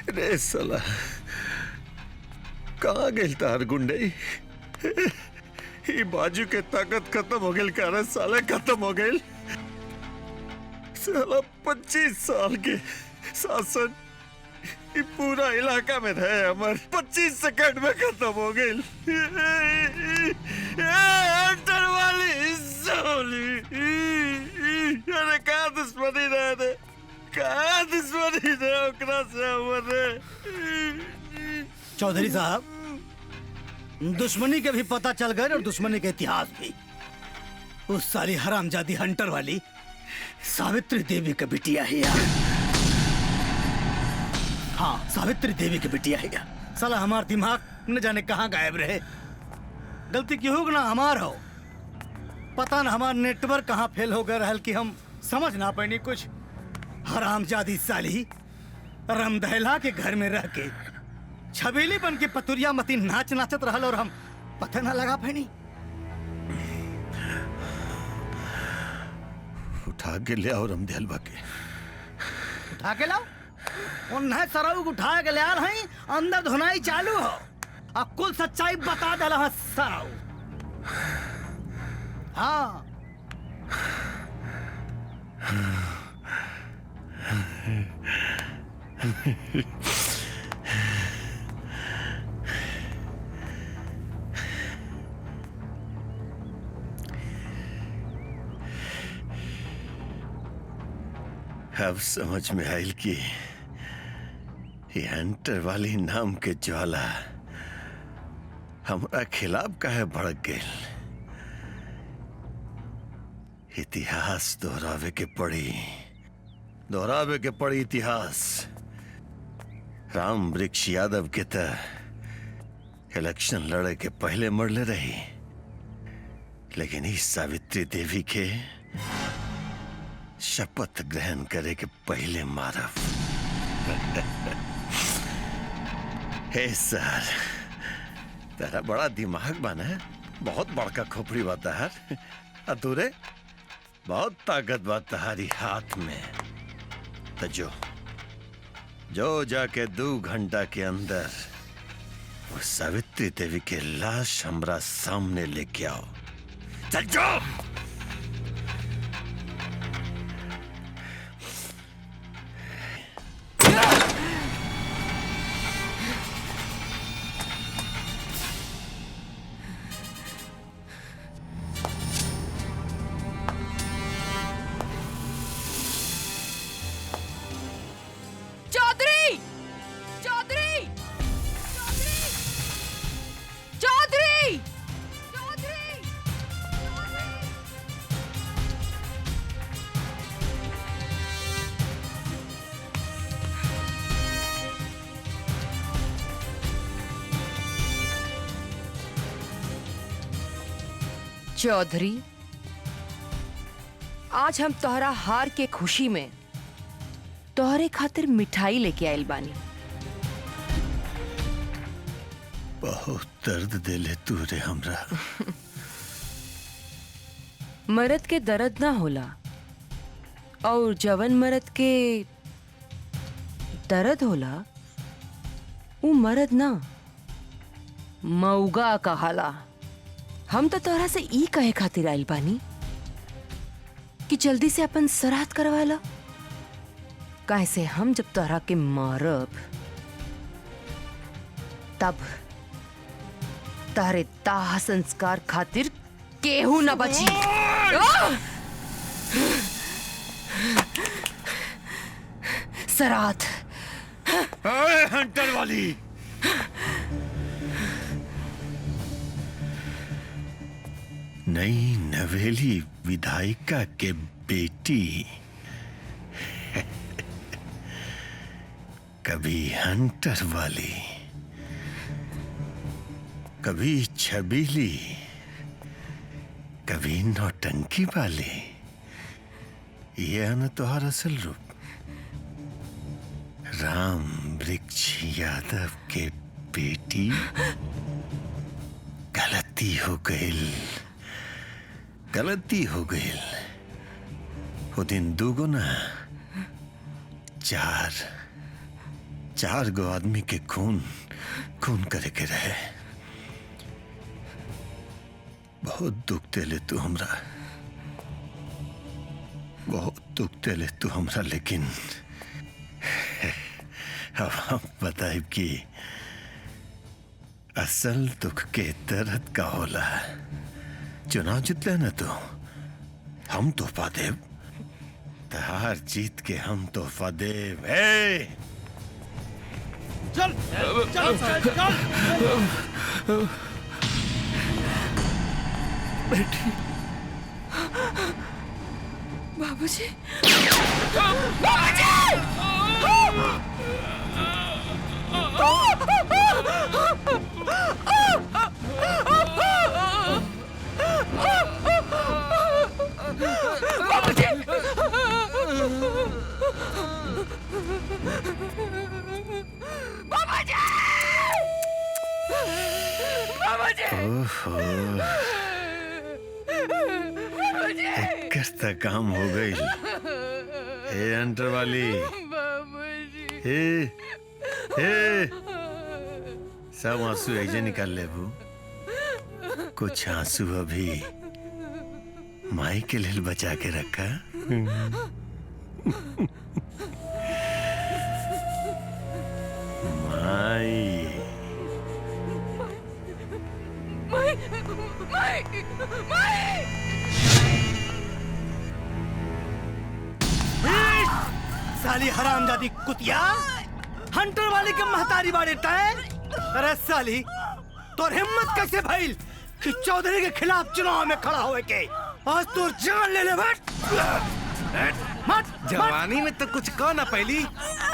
रे साला, कहाँ गई तार गुंडई? ये बाजू के ताकत खत्म हो गई। कारण साला खत्म हो गई। साला 25 साल के शासन ये पूरा इलाका में रहे, हमारे 25 सेकंड में खत्म हो गई। हंटर वाली सोली, अरे कहाँ दुश्मनी रहे थे, कहाँ दुश्मनी रहे ओकरा से हमारे। चौधरी साहब, दुश्मनी के भी पता चल गए और दुश्मनी के इतिहास भी। उस साली हरामजादी हंटर वाली सावित्री देवी का बिटिया है यार। हाँ, सावित्री देवी की बिटिया है यार। साला हमार दिमाग न जाने कहाँ गायब रहे। गलती की होग ना हमार हो, पता न हमार नेटवर्क कहाँ फेल हो गए रहल कि हम समझ ना पानी कुछ। हरामजादी साली रमदहला के घर में रह के छबीली बन के पतुरिया मती नाच नाचत रहल और हम पता ना लगा पानी। उठा के ले आओ रमदहलवा के। उठा के लाओ? उन्हें सराउ उठा के ले आल हैं, अंदर धुनाई चालू हो। अब कुल सच्चाई बता दे रहा सराउ। हाँ अब समझ में आयल कि ये हंटर वाली नाम के ज्वाला हमरा खिलाफ काहे भड़क गए। इतिहास दोहरावे के पड़ी इतिहास। राम वृक्ष यादव के त इलेक्शन लड़े के पहले मरले रही, लेकिन इस सावित्री देवी के शपथ ग्रहण करे के पहले मारब। हे सर, तेरा बड़ा दिमाग बना है, बहुत बड़का खोपड़ी बा तहार। अतुरे बहुत ताकत बा तहारी हाथ में। तो जो जाके 2 घंटा के अंदर वो सावित्री देवी के लाश हमरा सामने लेके आओ। चल जाओ। चौधरी, आज हम तोहरा हार के खुशी में तोहरे खातिर मिठाई लेके आयल बानी। बहुत दर्द देले तू रे हमरा। मर्द के दर्द ना होला, और जवन मर्द के दर्द होला वो मर्द ना मऊगा कहाला। हम तो तोहरा से ई कहे खातिर आइल बानी कि जल्दी से अपन श्राद्ध करवा ला, काहे से हम जब तोहरा के मारब तब तारे दाह संस्कार खातिर केहू न बची। श्राद्ध। हंटर वाली, नई नवेली विधायिका के बेटी कभी हंटर वाली, कभी छबीली, कभी नौटंकी वाली। ये है न तुम्हारा असल रूप। राम वृक्ष यादव के बेटी, गलती हो गई। वो दिन 2 गुना 4 गो आदमी के खून करे के रहे। बहुत दुख देले तू हमरा, लेकिन अब हम बताइब कि असल दुख के दर्द का होला। चुनाव जितले न तो हम तोहफा देव, तहार जीत के हम तोहफा देव। चल चल चल बेटी। बाबूजी। ओहो, एकस्ता काम हो गई। हे हंटर वाली, हे सब आंसू ऐसे निकाल ले बू। कुछ आंसू अभी माई के लिए बचा के रखा। माई साली हरामजादी कुतिया, हंटर वाली के महतारी बाड़े टाइम। अरे साली, तोर हिम्मत कैसे भइल कि चौधरी के खिलाफ चुनाव में खड़ा होए के? आज तोर जान ले ले मत। जवानी में तो कुछ कहो ना पहली,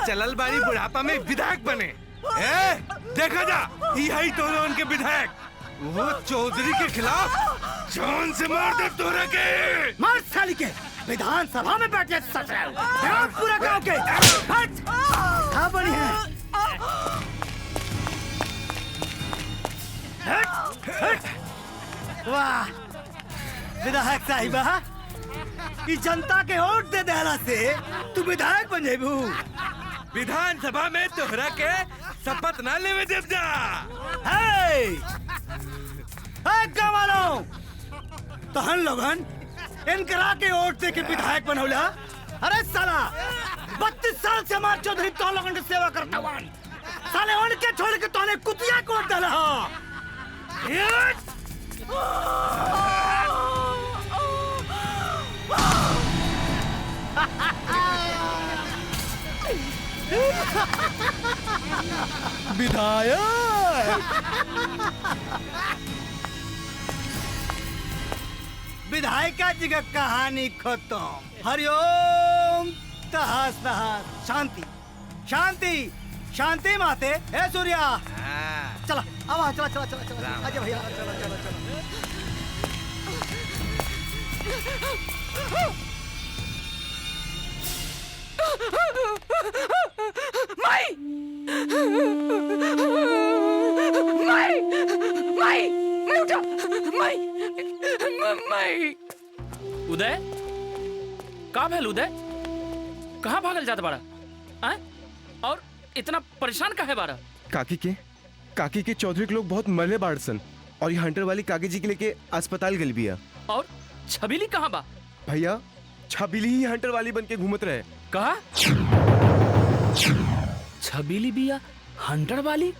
चलल बारी बुढ़ापा में विधायक बने। देखा जा, यही तो उनके विधायक। वो चौधरी के खिलाफ जान से मार दे तोरा के। मार साली के, विधानसभा में बैठे सच रहे हो पूरा गांव के। हट, कहाँ बनी है? वाह विधायक साहिबा, ई जनता के वोट दे देला से तू विधायक बन जेबू। विधानसभा में तोहरा के शपथ ना लेवे देव जा। वालों, तो हम लोगन इनकरा के वोट दे के विधायक बनौला। अरे साला, 32 साल से हमारे चौधरी तो लोगन की सेवा करता हुआ साले उनके छोड़ के तोने कुतिया को वोट डाला। विधायका जी का कहानी खत्म। हरिओम तहस तहस। शांति शांति शांति माते। ए सूर्या, चला आवा, चला चला चला चला, आजा भैया, चला चला चला। माई माई माई माई उठा। माई माई। उदय, का भेल उदय? कहाँ भागल जात बाड़ा? और इतना परेशान काहे बाड़ा? काकी के चौधरी के लोग बहुत मरले बाड़ सन, और ये हंटर वाली काकी जी के लेके अस्पताल गल बिया। और छबीली कहाँ बा? भैया, छबीली ही हंटर वाली बन के घूमत रहे। कहा? छबीली बिया हंटर वाली?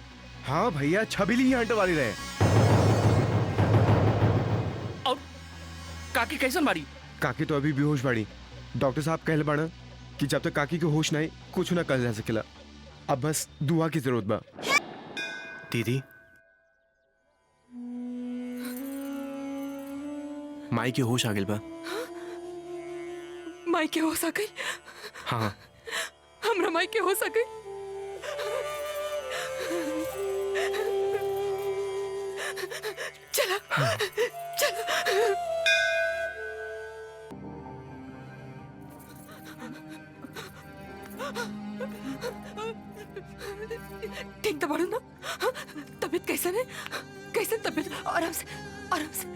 हाँ भैया, छबीली ही हंटर वाली रहे। और काकी कैसन बाड़ी? काकी तो अभी बेहोश बाड़ी। डॉक्टर साहब कहले बाड़ा कि जब तक काकी के होश नहीं कुछ ना कर जा सकेला। अब बस दुआ की जरूरत बा। दीदी, माई के होश आ गइल बा। माई के होश आ गई? हाँ, हमरा माई के होश आ गई। चला चला। ठीक तो बाड़ू ना? तबीयत कैसन है? कैसन तबीयत? आराम से आराम से।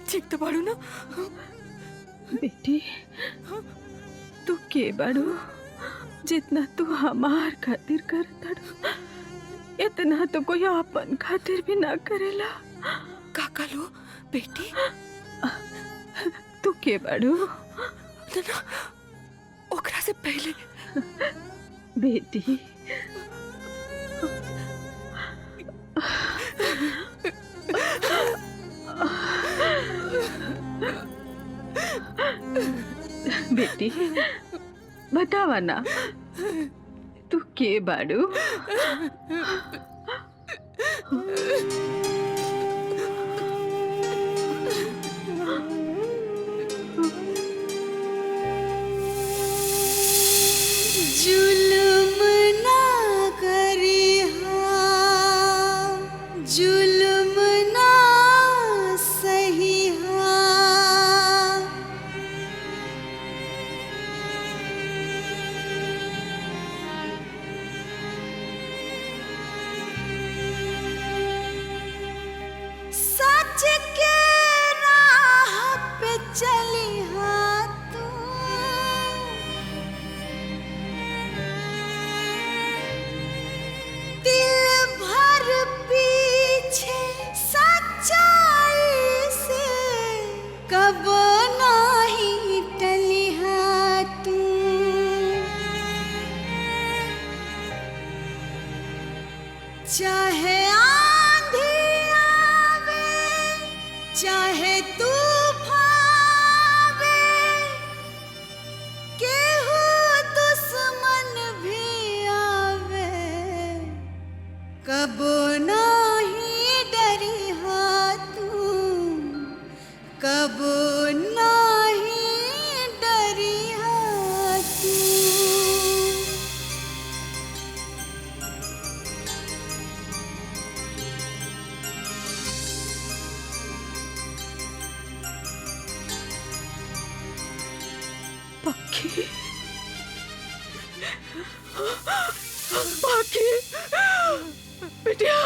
ठीक तो बाड़ू ना? बेटी, तू के बाड़ू? जितना तू हमार खातिर करता इतना तो कोई अपन खातिर भी ना करेला। काका लो बेटी, तू के बाड़ू? ना ओकरा से पहले बेटी, बेटी बतावा ना, तू के बाड़ू? जुल्म ना करिहा, जुल्म ना सहिहा, सच के राह पे चलिहा तू, दिल भर पीछे सच्चाई से कब नहीं टलिहा तू, चाहे आंधी आवे, चाहे तूफान आवे, केहू दुश्मन भी आवे, कब नहीं डरिहा तू, कब नहीं डरिहा तू। पक्की पक्की बिटिया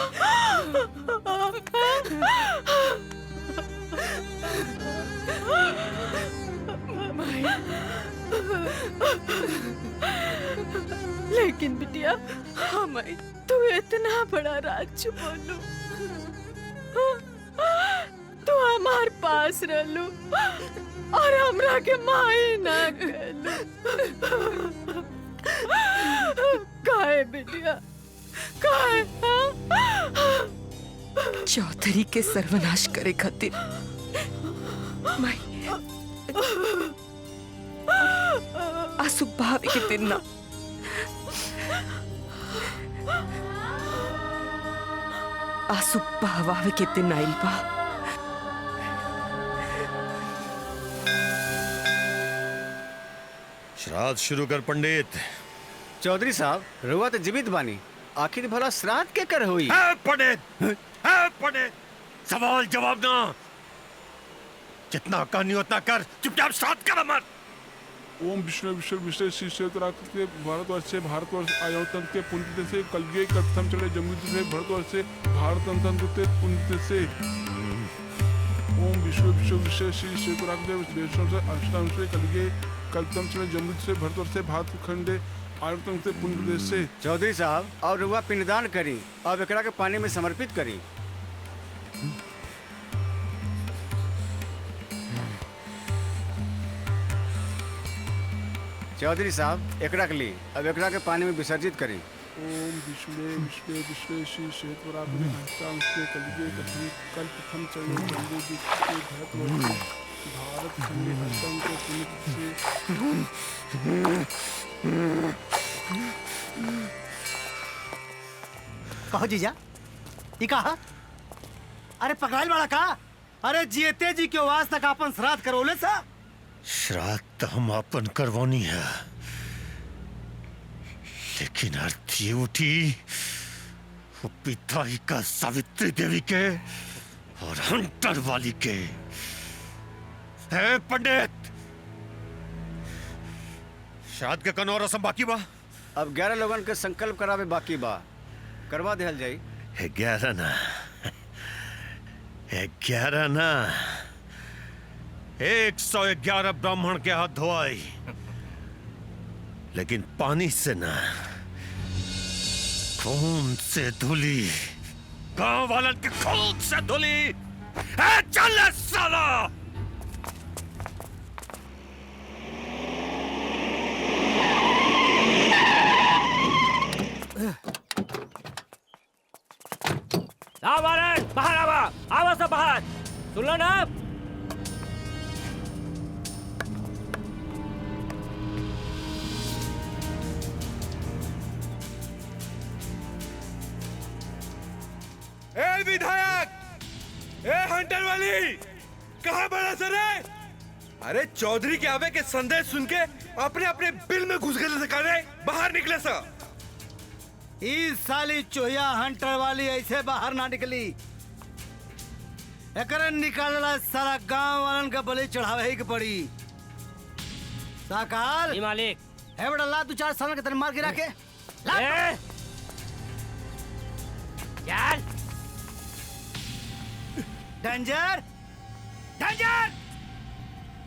लेकिन बिटिया हमें तू इतना बड़ा राज छुपा तू हमार पास रहलू और हमरा के माई ना कहलू। काहे बिटिया काहे? चौधरी के सर्वनाश करे खातिर मैं आंसू बहावे के दिन ना आंसू बहावे के दिन आइल बा। श्राद्ध शुरू कर पंडित। चौधरी साहब रुआ तो जीवित बानी, आखिर भला श्राद्ध के कर हुई? पंडित पंडित, सवाल जवाब ना, जितना करनी उतना कर, चुपचाप श्राद्ध कर अमर। ओम विष्णु विष्णु विष्णु श्री क्षेत्राकृत के भारतवर्ष आयोतन के पुण्य से कलगे कथम चले जमुद से भारतवर्ष से भारत के पुण्य से ओम विष्णु विष्णु विष्णु श्री क्षेत्राकृत वैष्णव से अष्टांग से कलगे कलतम चले जमुद से भारतवर्ष से भारत खंडे आयोतन से पुण्य से। चौधरी साहब और रुआ पिंडदान करी और एकरा के पानी में समर्पित करी। चौधरी साहब एकरा के लिए अब एकरा के पानी में विसर्जित करी। ओम विष्णु विष्णु विष्णु श्री क्षेत्राकृत अष्टांग से कलगे कल्पथम चले जमुद से भारतवर्ष भारत खंडे आयोतन के पुण्य से। कहो जीजा ये कहा? अरे पकड़ाइल वाला का? अरे जीते जी के वास तक अपन श्राद्ध करोले सा? श्राद्ध तो हम अपन करवानी है, लेकिन अर्थी उठी वो पिताहिका सावित्री देवी के और हंटर वाली के। है पंडित, श्राद्ध के कनो रसम बाकी बा? अब 11 लोगन के संकल्प करावे बाकी बा, करवा देहल जाई। 11 ना 11 ना 111 ब्राह्मण के हाथ धोआई, लेकिन पानी से ना, खून से धुली, गांव वालन के खून से धुली। चल साला। बाहर आवा, आवा सब बाहर। सुन लो ना, ए विधायक, ए हंटर वाली, कहाँ बड़ा सर है? अरे चौधरी के आवे के संदेश सुन के अपने अपने बिल में घुस गए सकारे, बाहर निकले सर। इस साली चोहिया हंटर वाली ऐसे बाहर ना निकली। एकरे निकालला सारा गांव वालन का बलि चढ़ावे ही के पड़ी। साकाल जी मालिक। है बड़ा ला 2-4 साल के तेरे मार गिरा के ला। चल डेंजर डेंजर,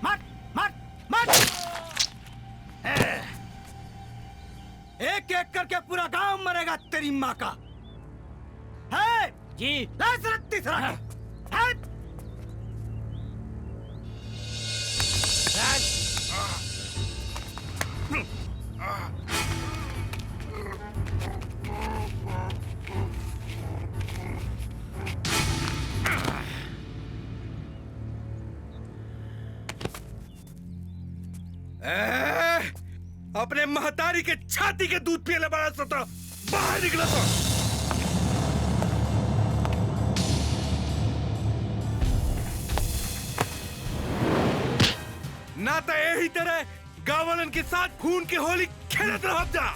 मत मत मत। एक एक करके पूरा गांव मरेगा तेरी माँ का। है जी। तीसरा है। अपने महतारी के छाती के दूध पिए बड़ा सता, बाहर निकला था। ना तो यही तरह गावलन के साथ खून की होली खेलत रह जा।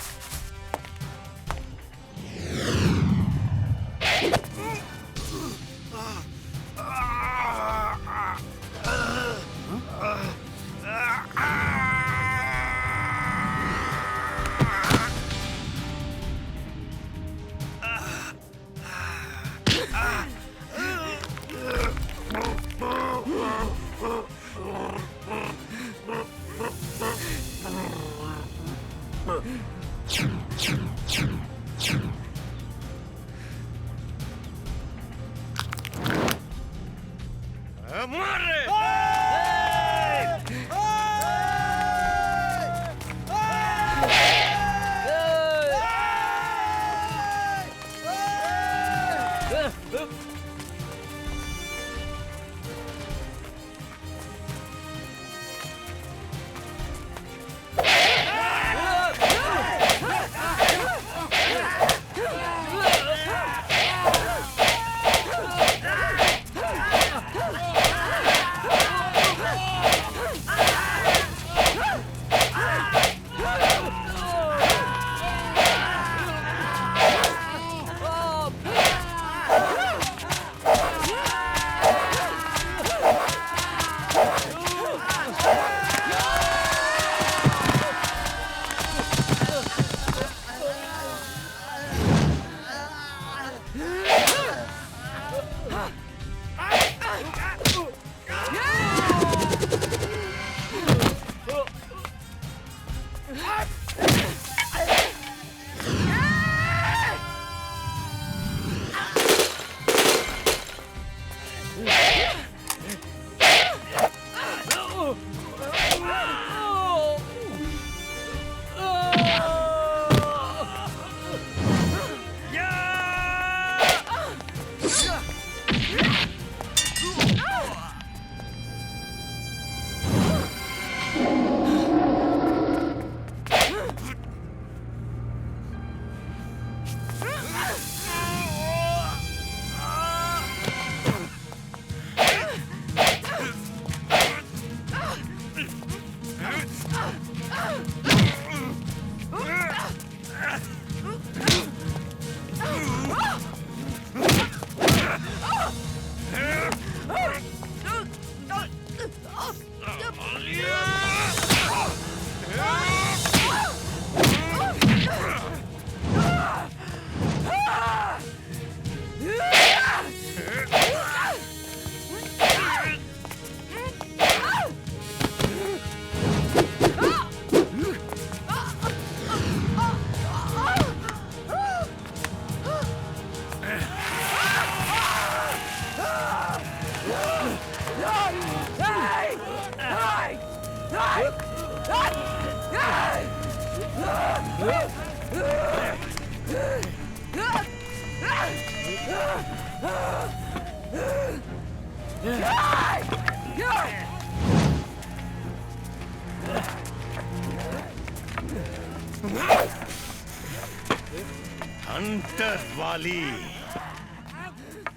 हंटर वाली,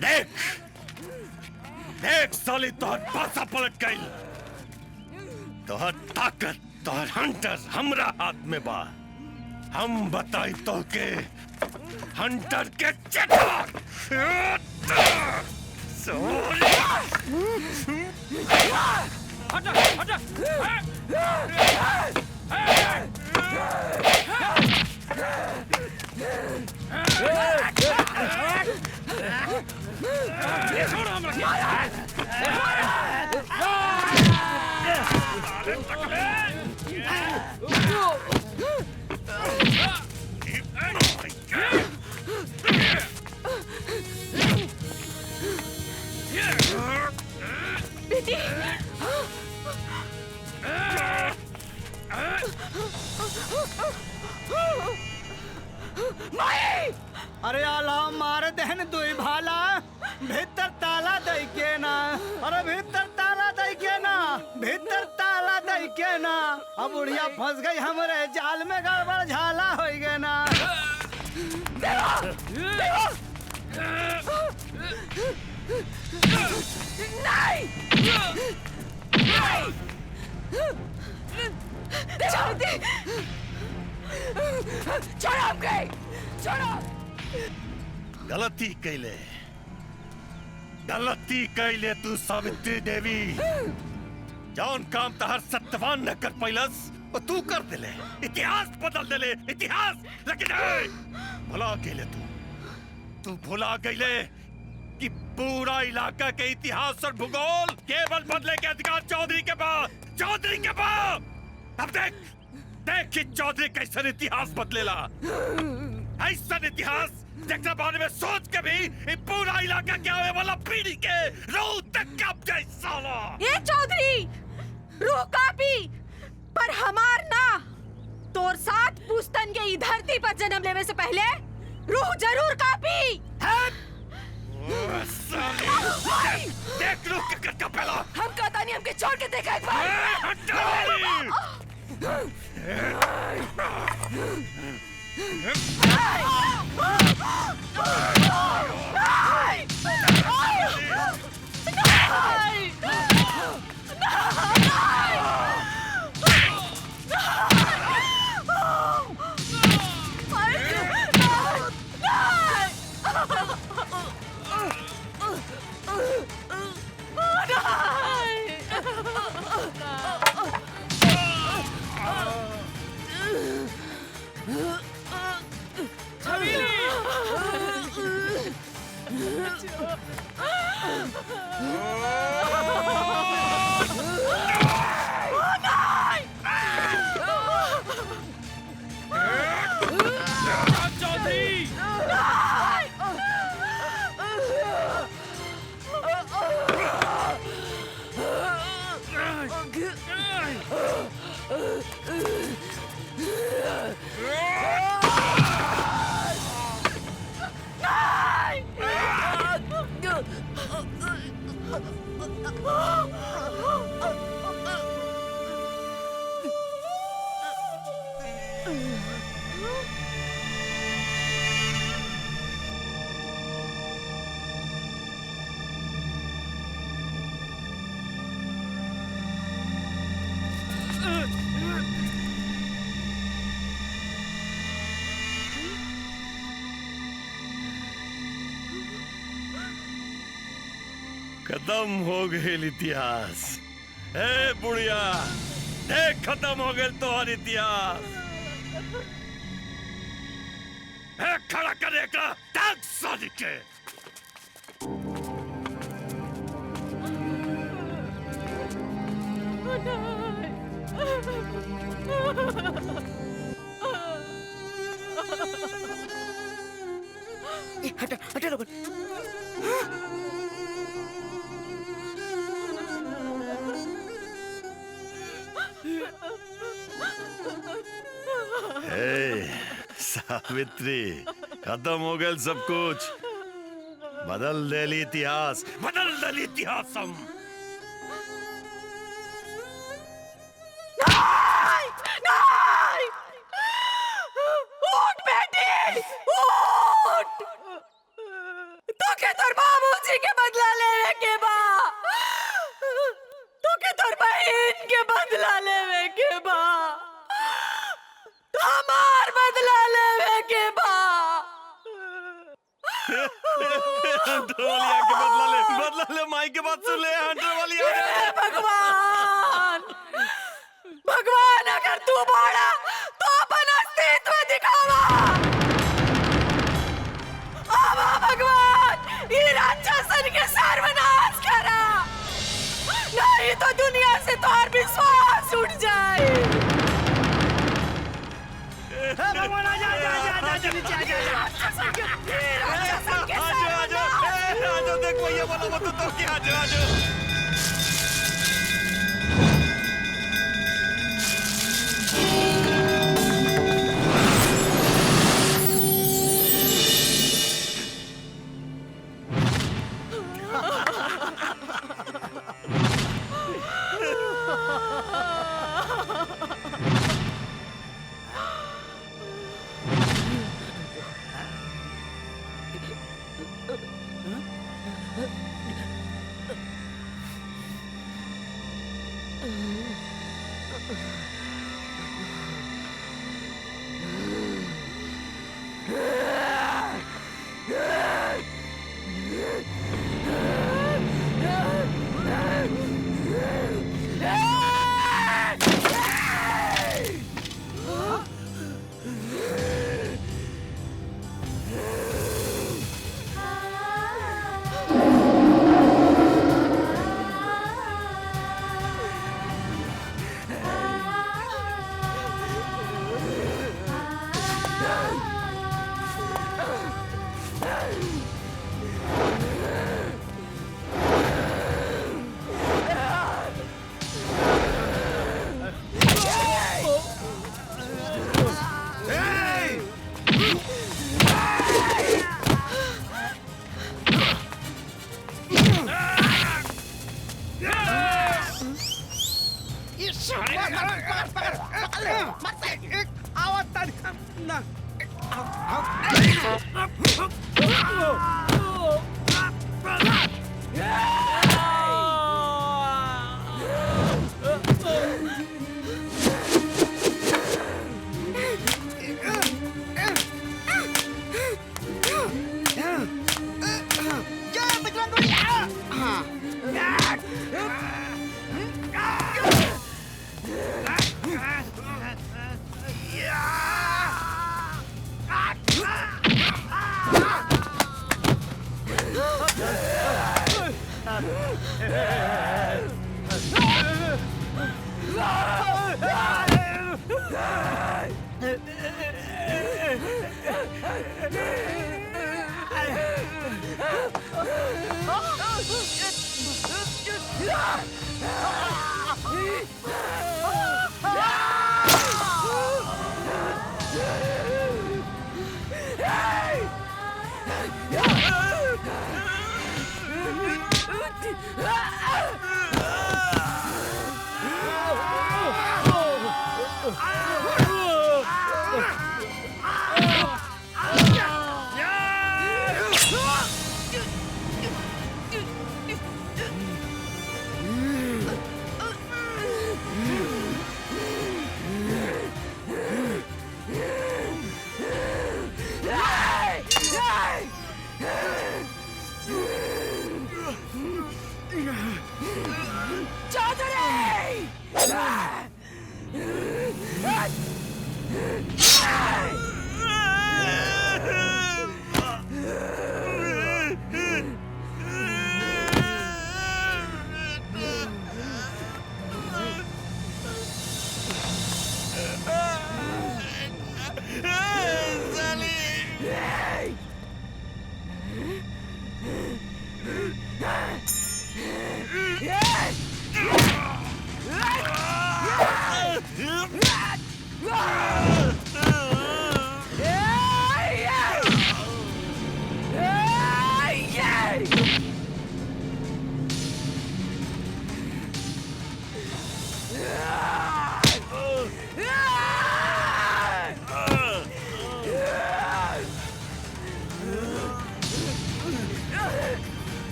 देख देख साली तोहर पासा पलट गई। तोहर ताकत तोहर हंटर हमरा हाथ में बा। हम बताई तो के हंटर के चेता हटा हटा छोड़ो अरे आला मार दहन दुई भाला भीतर ताला दई के ना। अरे भीतर ताला दई के ना, भीतर ताला दई के ना। अब बुढ़िया फंस गई हमरे जाल में, गड़बड़ झाला हो गए ना। छोड़ो हमके, छोड़ो। गलती कैले, गलती कैले तू सावित्री देवी। जौन काम तहर सत्यवान न कर पैलस वो तू कर दिले, इतिहास बदल दिले, इतिहास। लेकिन भुला गईले तू भुला गईले कि पूरा इलाका के इतिहास और भूगोल केवल बदले के अधिकार चौधरी के पास, चौधरी के पास। अब देख देख कि चौधरी कैसे इतिहास बदलेला। ऐसा इतिहास देखने बारे में सोच के भी ये पूरा इलाका के आने वाला पीढ़ी के रूह तक कांप जाए साला। ये चौधरी रूह कापी पर हमार ना। तोर साथ पुस्तन के ई धरती पर जन्म लेने से पहले रूह जरूर कापी। देख रूह के कर पहला। हम कहता नहीं, हमके छोड़ के देखा एक बार। खत्म हो गए इतिहास। ए बुढ़िया देख खत्म हो गए तुम्हारा इतिहास। खड़ा करे का तक साली के। हटा हटा लोग। सावित्री खत्म हो गया सब कुछ। बदल दे इतिहास, बदल दे इतिहास। हम नहीं! उठ बेटी, उठ! तो के तोर बाबू बाबूजी के बदला लेवे के बा, तो के तोर बहन के बदला लेवे के बा, तो हमार बदला लेवे के बा। हंटरवालिया के बदला ले माई के बात सुन ले। हंटरवालिया भगवान भगवान, अगर तू बड़ा तो अपन अस्तित्व दिखावा। आवा भगवान, ये राक्षसन के सर्वनाश करा, नहीं तो दुनिया से तोहर विश्वास उठ जाए। भगवान आजा आजा आजा आजा नीचे आजा आजा देख भैया बोला मत तो क्या आजा।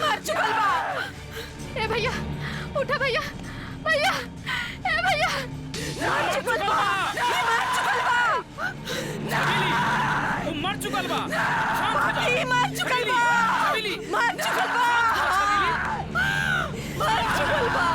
मर चुकल बा। ए भैया उठा भैया भैया ए भैया मर चुकल बा। मर चुकल बा। वो मर चुकल बा। शांत हो जा। मर चुकल बा। मर चुकल बा। मर चुकल बा।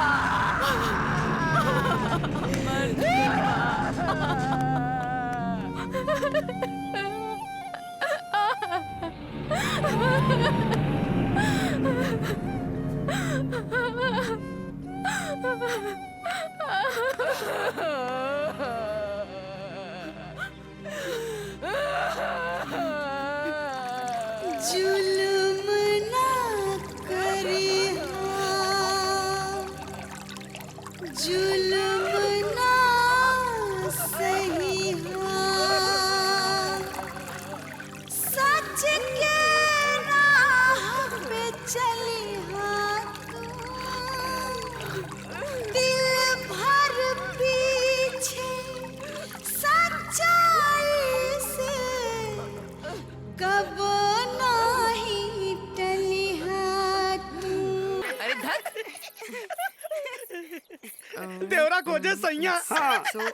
जुल्म ना करिहा, जुल्म ना सहिहा, सच के राह पे चलिहा तू, दिल भर पीछे सच्चाई से कब नहीं टलिहा तू। अरे धत। देवरा खोजे सैया।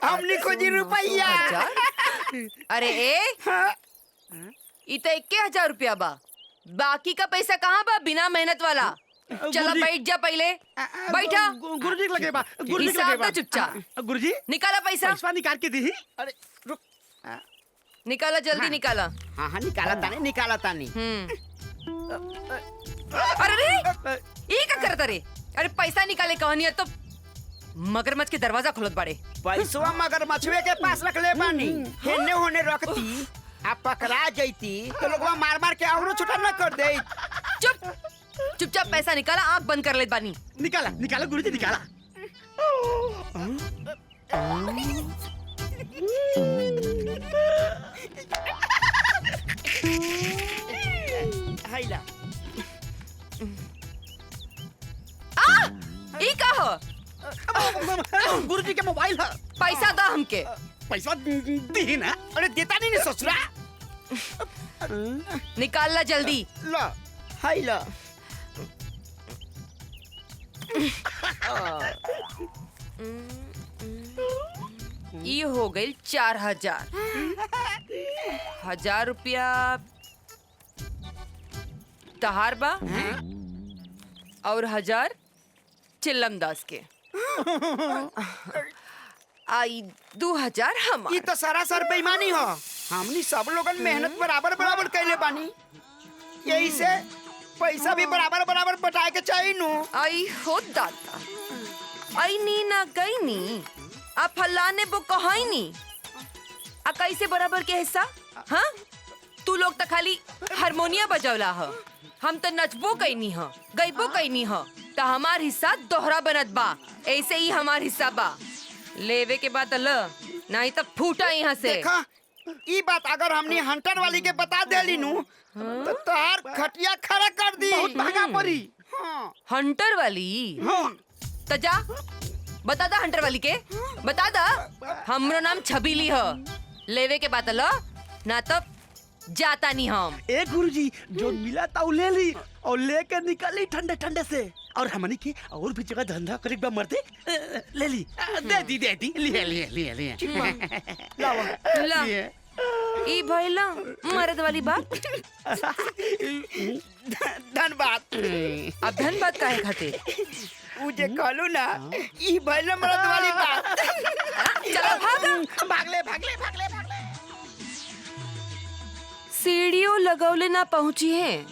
हमने खोजी रुपया। अरे ए इ तो 21,000 रुपया बा। बाकी का पैसा कहाँ बा बिना मेहनत वाला? चला बैठ जा पहले। बैठा। गुरुजी लगे बा। गुरुजी हिसाब लगे बा। दो चुपचाप। गुरुजी निकाला पैसा। पैसा निकाल के दी। अरे रुक। निकाला जल्दी निकाला। हाँ हाँ निकाला ताने निकाला ताने। अरे रे ये क्या करता रे? अरे पैसा निकाले कहानी तो मगरमच्छ के दरवाजा खुलत बाड़े। पैसवा मगरमच्छवे के पास रख ले बानी। हेने होने रखती आप पकड़ा जैती तो लोगवा मार मार के औरो छोटा न कर दे। चुप चुपचाप पैसा निकाला। आंख बंद कर ले बानी। निकाला निकाला गुरुजी निकाला। हाइला ई का हो? गुरुजी के मोबाइल है। पैसा दा हमके। पैसा दी ना। अरे देता नहीं ससुरा। निकाल ला जल्दी। ला हाय ला। ई हो गई 4,000। 1,000 रुपया तहार बा और 1,000 चिल्लम दास के। आई 2,000 हम। ये तो सरासर बेईमानी हो। हमनी सब लोगन मेहनत बराबर बराबर कैले बानी। यही से पैसा भी बराबर बराबर बटाए के चाहिए नु। आई हो दादा। आई नी ना गई नी। आ फलाने वो कहाई नी। आ कैसे बराबर के हिस्सा? हाँ तू लोग तो खाली हारमोनिया बजौला ह। हम तो नचबो कैनी ह गईबो कैनी ह। तो हमार हिस्सा दोहरा बनत बा। ऐसे ही हमार हिस्सा बा। लेवे के बाद ल नहीं तो फूटा यहाँ से। देखा ई बात अगर हमने हंटर वाली के बता देली नु तो तार खटिया खड़ा कर दी। बहुत महंगा पड़ी। हंटर वाली? तो जा बता दा हंटर वाली के। बता दा हमरो नाम छबीली ह। लेवे के बात ल ना तो जाता नहीं हम। ए गुरुजी जो मिला था वो ले ली और लेकर निकली ठंडे ठंडे से। और हमनी की और भी जगह धंधा करे बा मरते ले ली। दे दी लिए लिए लिए लिए। ला ई भइला मर्द वाली बात। धन्यवाद। अब धन्यवाद काहे खातिर? मुझे कहलू ना ई भइला मर्द वाली बात। चलो भाग। भागले भागले भागले भागले। सीढ़ियों लगौले ना पहुंची है।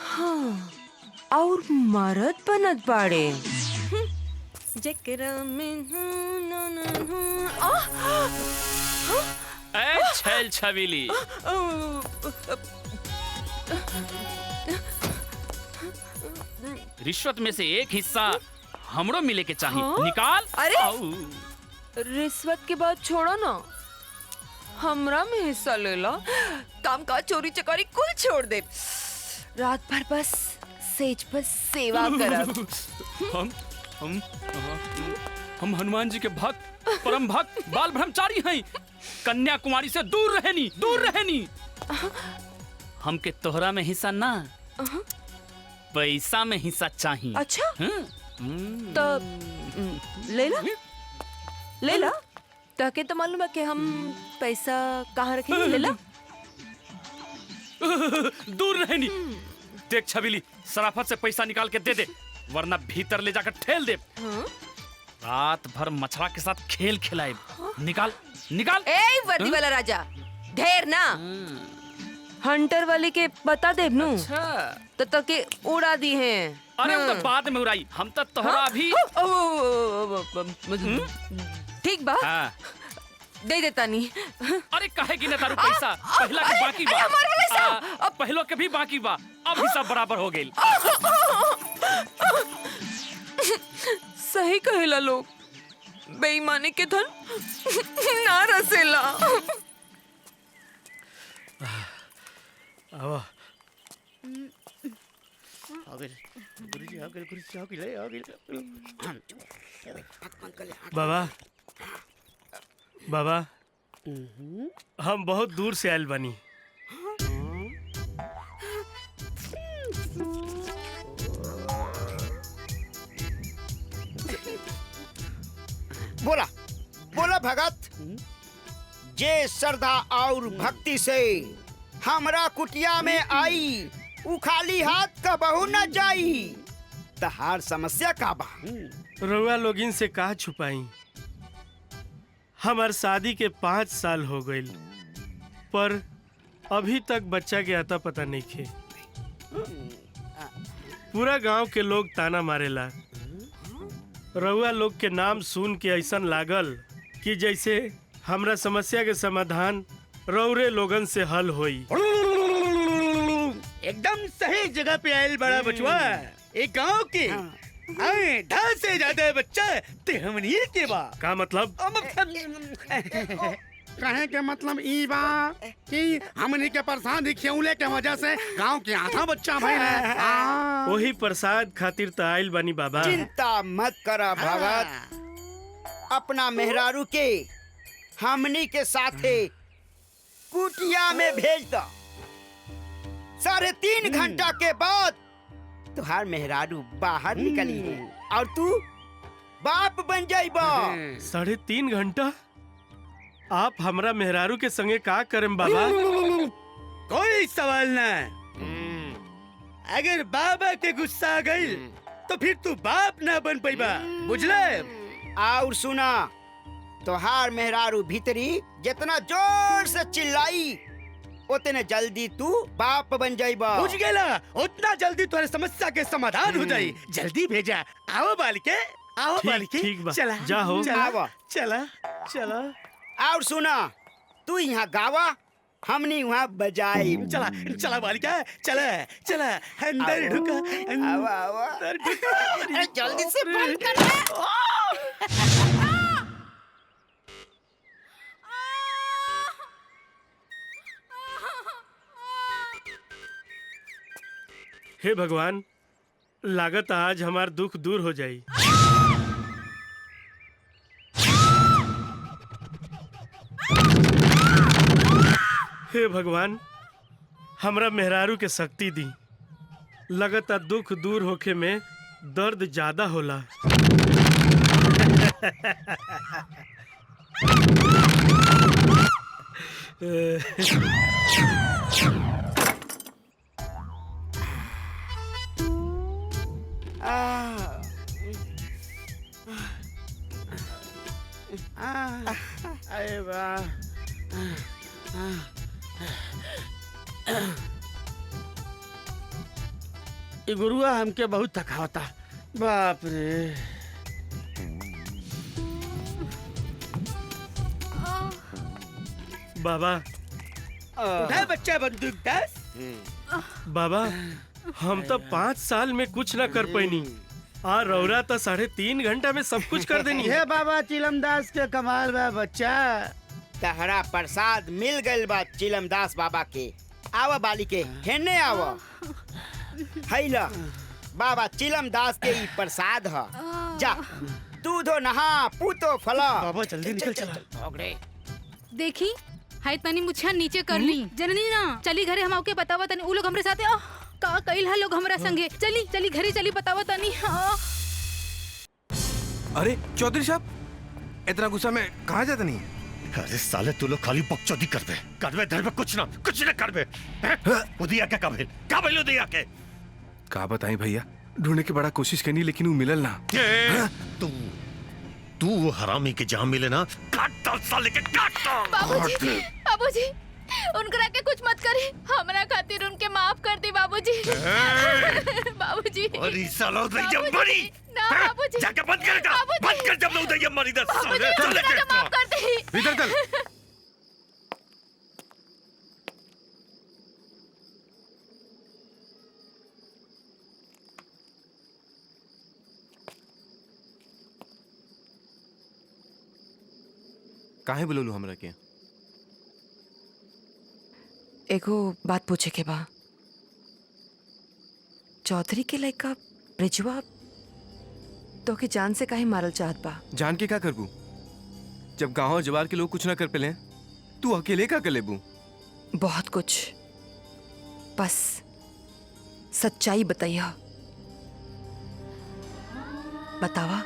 हाँ और मरद बनत बाड़े। जकरा में ए छैल छबीली। रिश्वत में से एक हिस्सा हमरो मिले के चाहिए। हाँ? निकाल। अरे रिश्वत के बाद छोड़ो ना। हमरा में हिस्सा ले ला। काम काज चोरी चकारी कुल छोड़ दे। रात भर बस सेज पर सेवा करब। हम हनुमान जी के भक्त परम भक्त बाल ब्रह्मचारी हैं। कन्याकुमारी से दूर रहनी दूर रहनी। हमके तोहरा में हिस्सा ना पैसा में ही सच्चा ही। अच्छा तो ले ला ले ला। ताके तो मालूम है कि हम पैसा कहाँ रखेंगे। ले ला। दूर रहनी। देख छबीली, सराफत से पैसा निकाल के दे दे, वरना भीतर ले जाकर ठेल दे। रात भर मछरा के साथ खेल खिलाए। निकाल निकाल। ए वर्दी वाला राजा, ढेर ना हंटर वाले के बता दे नू। तो तके उड़ा दी हैं। अरे वो तो बाद में उड़ाई, हम तो तोहरा भी। ठीक बा, दे देता नहीं। अरे काहे की ना तारू पैसा, पहला के बाकी बा, पहलो के भी बाकी बा, अब हिसाब बराबर हो गेल। सही कहेला लोग, बेईमानी के धन ना रसेला। आओ बाबा बाबा, हम बहुत दूर से आयल बानी। बोला बोला भगत, जे श्रद्धा और भक्ति से हमरा कुटिया में आई, उ खाली हाथ का बहु न जाई। तहार समस्या का बा? रउआ लोगिन से कहा छुपाई। हमार शादी के 5 साल हो गईल, पर अभी तक बच्चा के आता पता नहीं खे। पूरा गांव के लोग ताना मारेला। रउआ लोग के नाम सुन के ऐसा लागल कि जैसे हमरा समस्या के समाधान रउरे लोगन से हल होई। एकदम सही जगह पे आयल बड़ा बचवा। एक गांव के ढाल से ज्यादा बच्चा ते हमनी के बा। का मतलब? कहे के मतलब ई बा कि हमनी के प्रसाद खियौले के वजह से गांव के आधा बच्चा भइल है। वही प्रसाद खातिर त आइल बानी बाबा। चिंता मत करा भगत, अपना मेहरारू के हमनी के साथे कुटिया में भेज दो। 3.5 घंटा के बाद तुहार मेहरारू बाहर निकली है और तू बाप बन जाइबा। 3.5 घंटा? आप हमरा मेहरारू के संगे का करम बाबा? कोई सवाल ना। अगर बाबा के गुस्सा आ गई तो फिर तू बाप ना बन पाइबा, बुझले? और सुना, तोहार मेहरारू भीतरी जितना जोर से चिल्लाई उतने जल्दी तू बाप बन जाइबा। बुझ गेला? उतना जल्दी तुम्हारी समस्या के समाधान हो जाई। जल्दी भेजा। आओ बालिके, आओ बालिके। ठीक बा, चला जाओ। चला चला चला। और सुना, तू यहाँ गावा, हमनी वहाँ बजाई। चला चला बालिका, चला चला अंदर ढुका, अंदर ढुका। अरे जल्दी से बंद कर। हे भगवान, लागत आज हमार दुख दूर हो जाई। हे भगवान, हमरा मेहरारू के शक्ति दी। लगता दुख दूर होखे में दर्द ज्यादा होला। अरे वाह, ये गुरुआ हमके बहुत थकावता। बाप रे। बाबा उठा बच्चा बंदूक दास। बाबा, हम तो 5 साल में कुछ न कर पैनी, आ रौरा तो 3.5 घंटा में सब कुछ कर देनी है। बाबा चिलमदास के कमाल बा बच्चा। तहरा प्रसाद मिल गइल बा चिलमदास बाबा के। आवा बाली के हेने आवा। हैला बाबा चिलमदास के ई प्रसाद ह। जा दूधो नहा पूतो फला। बाबा जल्दी निकल चला। देखी हाय तनी मुछा नीचे कर ली जननी ना। चली घरे हम आके बतावा तनी उ लोग हमरे साथे। का कइल है लोग हमरा संगे। चली चली घरे चली बतावा तनी। हाँ। अरे चौधरी साहब, इतना गुस्सा में कहाँ जाता नहीं? अरे साले तू लोग खाली बकचोदी करबे धर में कुछ ना करबे। उदिया के काबिल उदिया के का बताएं भैया, ढूंढने की बड़ा कोशिश करनी लेकिन वो मिलल ना। तू वो हरामी के जहाँ मिले ना काट डाल साले के काट डाल। बाबूजी, बाबूजी, उनकरा के कुछ मत करी, हमरा खातिर उनके माफ कर दी बाबूजी। बाबूजी। अरे साला उदयम मरी। ना बाबूजी। जाके बंद कर जब उदयम मरी दस साले। चल माफ कर दी। इधर चल। काहे बोलू हमरा के? एगो बात पूछे के बा। चौधरी के लड़का ब्रिजवा तो के जान से काहे मारल चाहत बा? जान के का करबू? जब गांव और जवार के लोग कुछ ना कर पेले, तू अकेले का कर लेबू? बहुत कुछ, बस सच्चाई बताइया। बतावा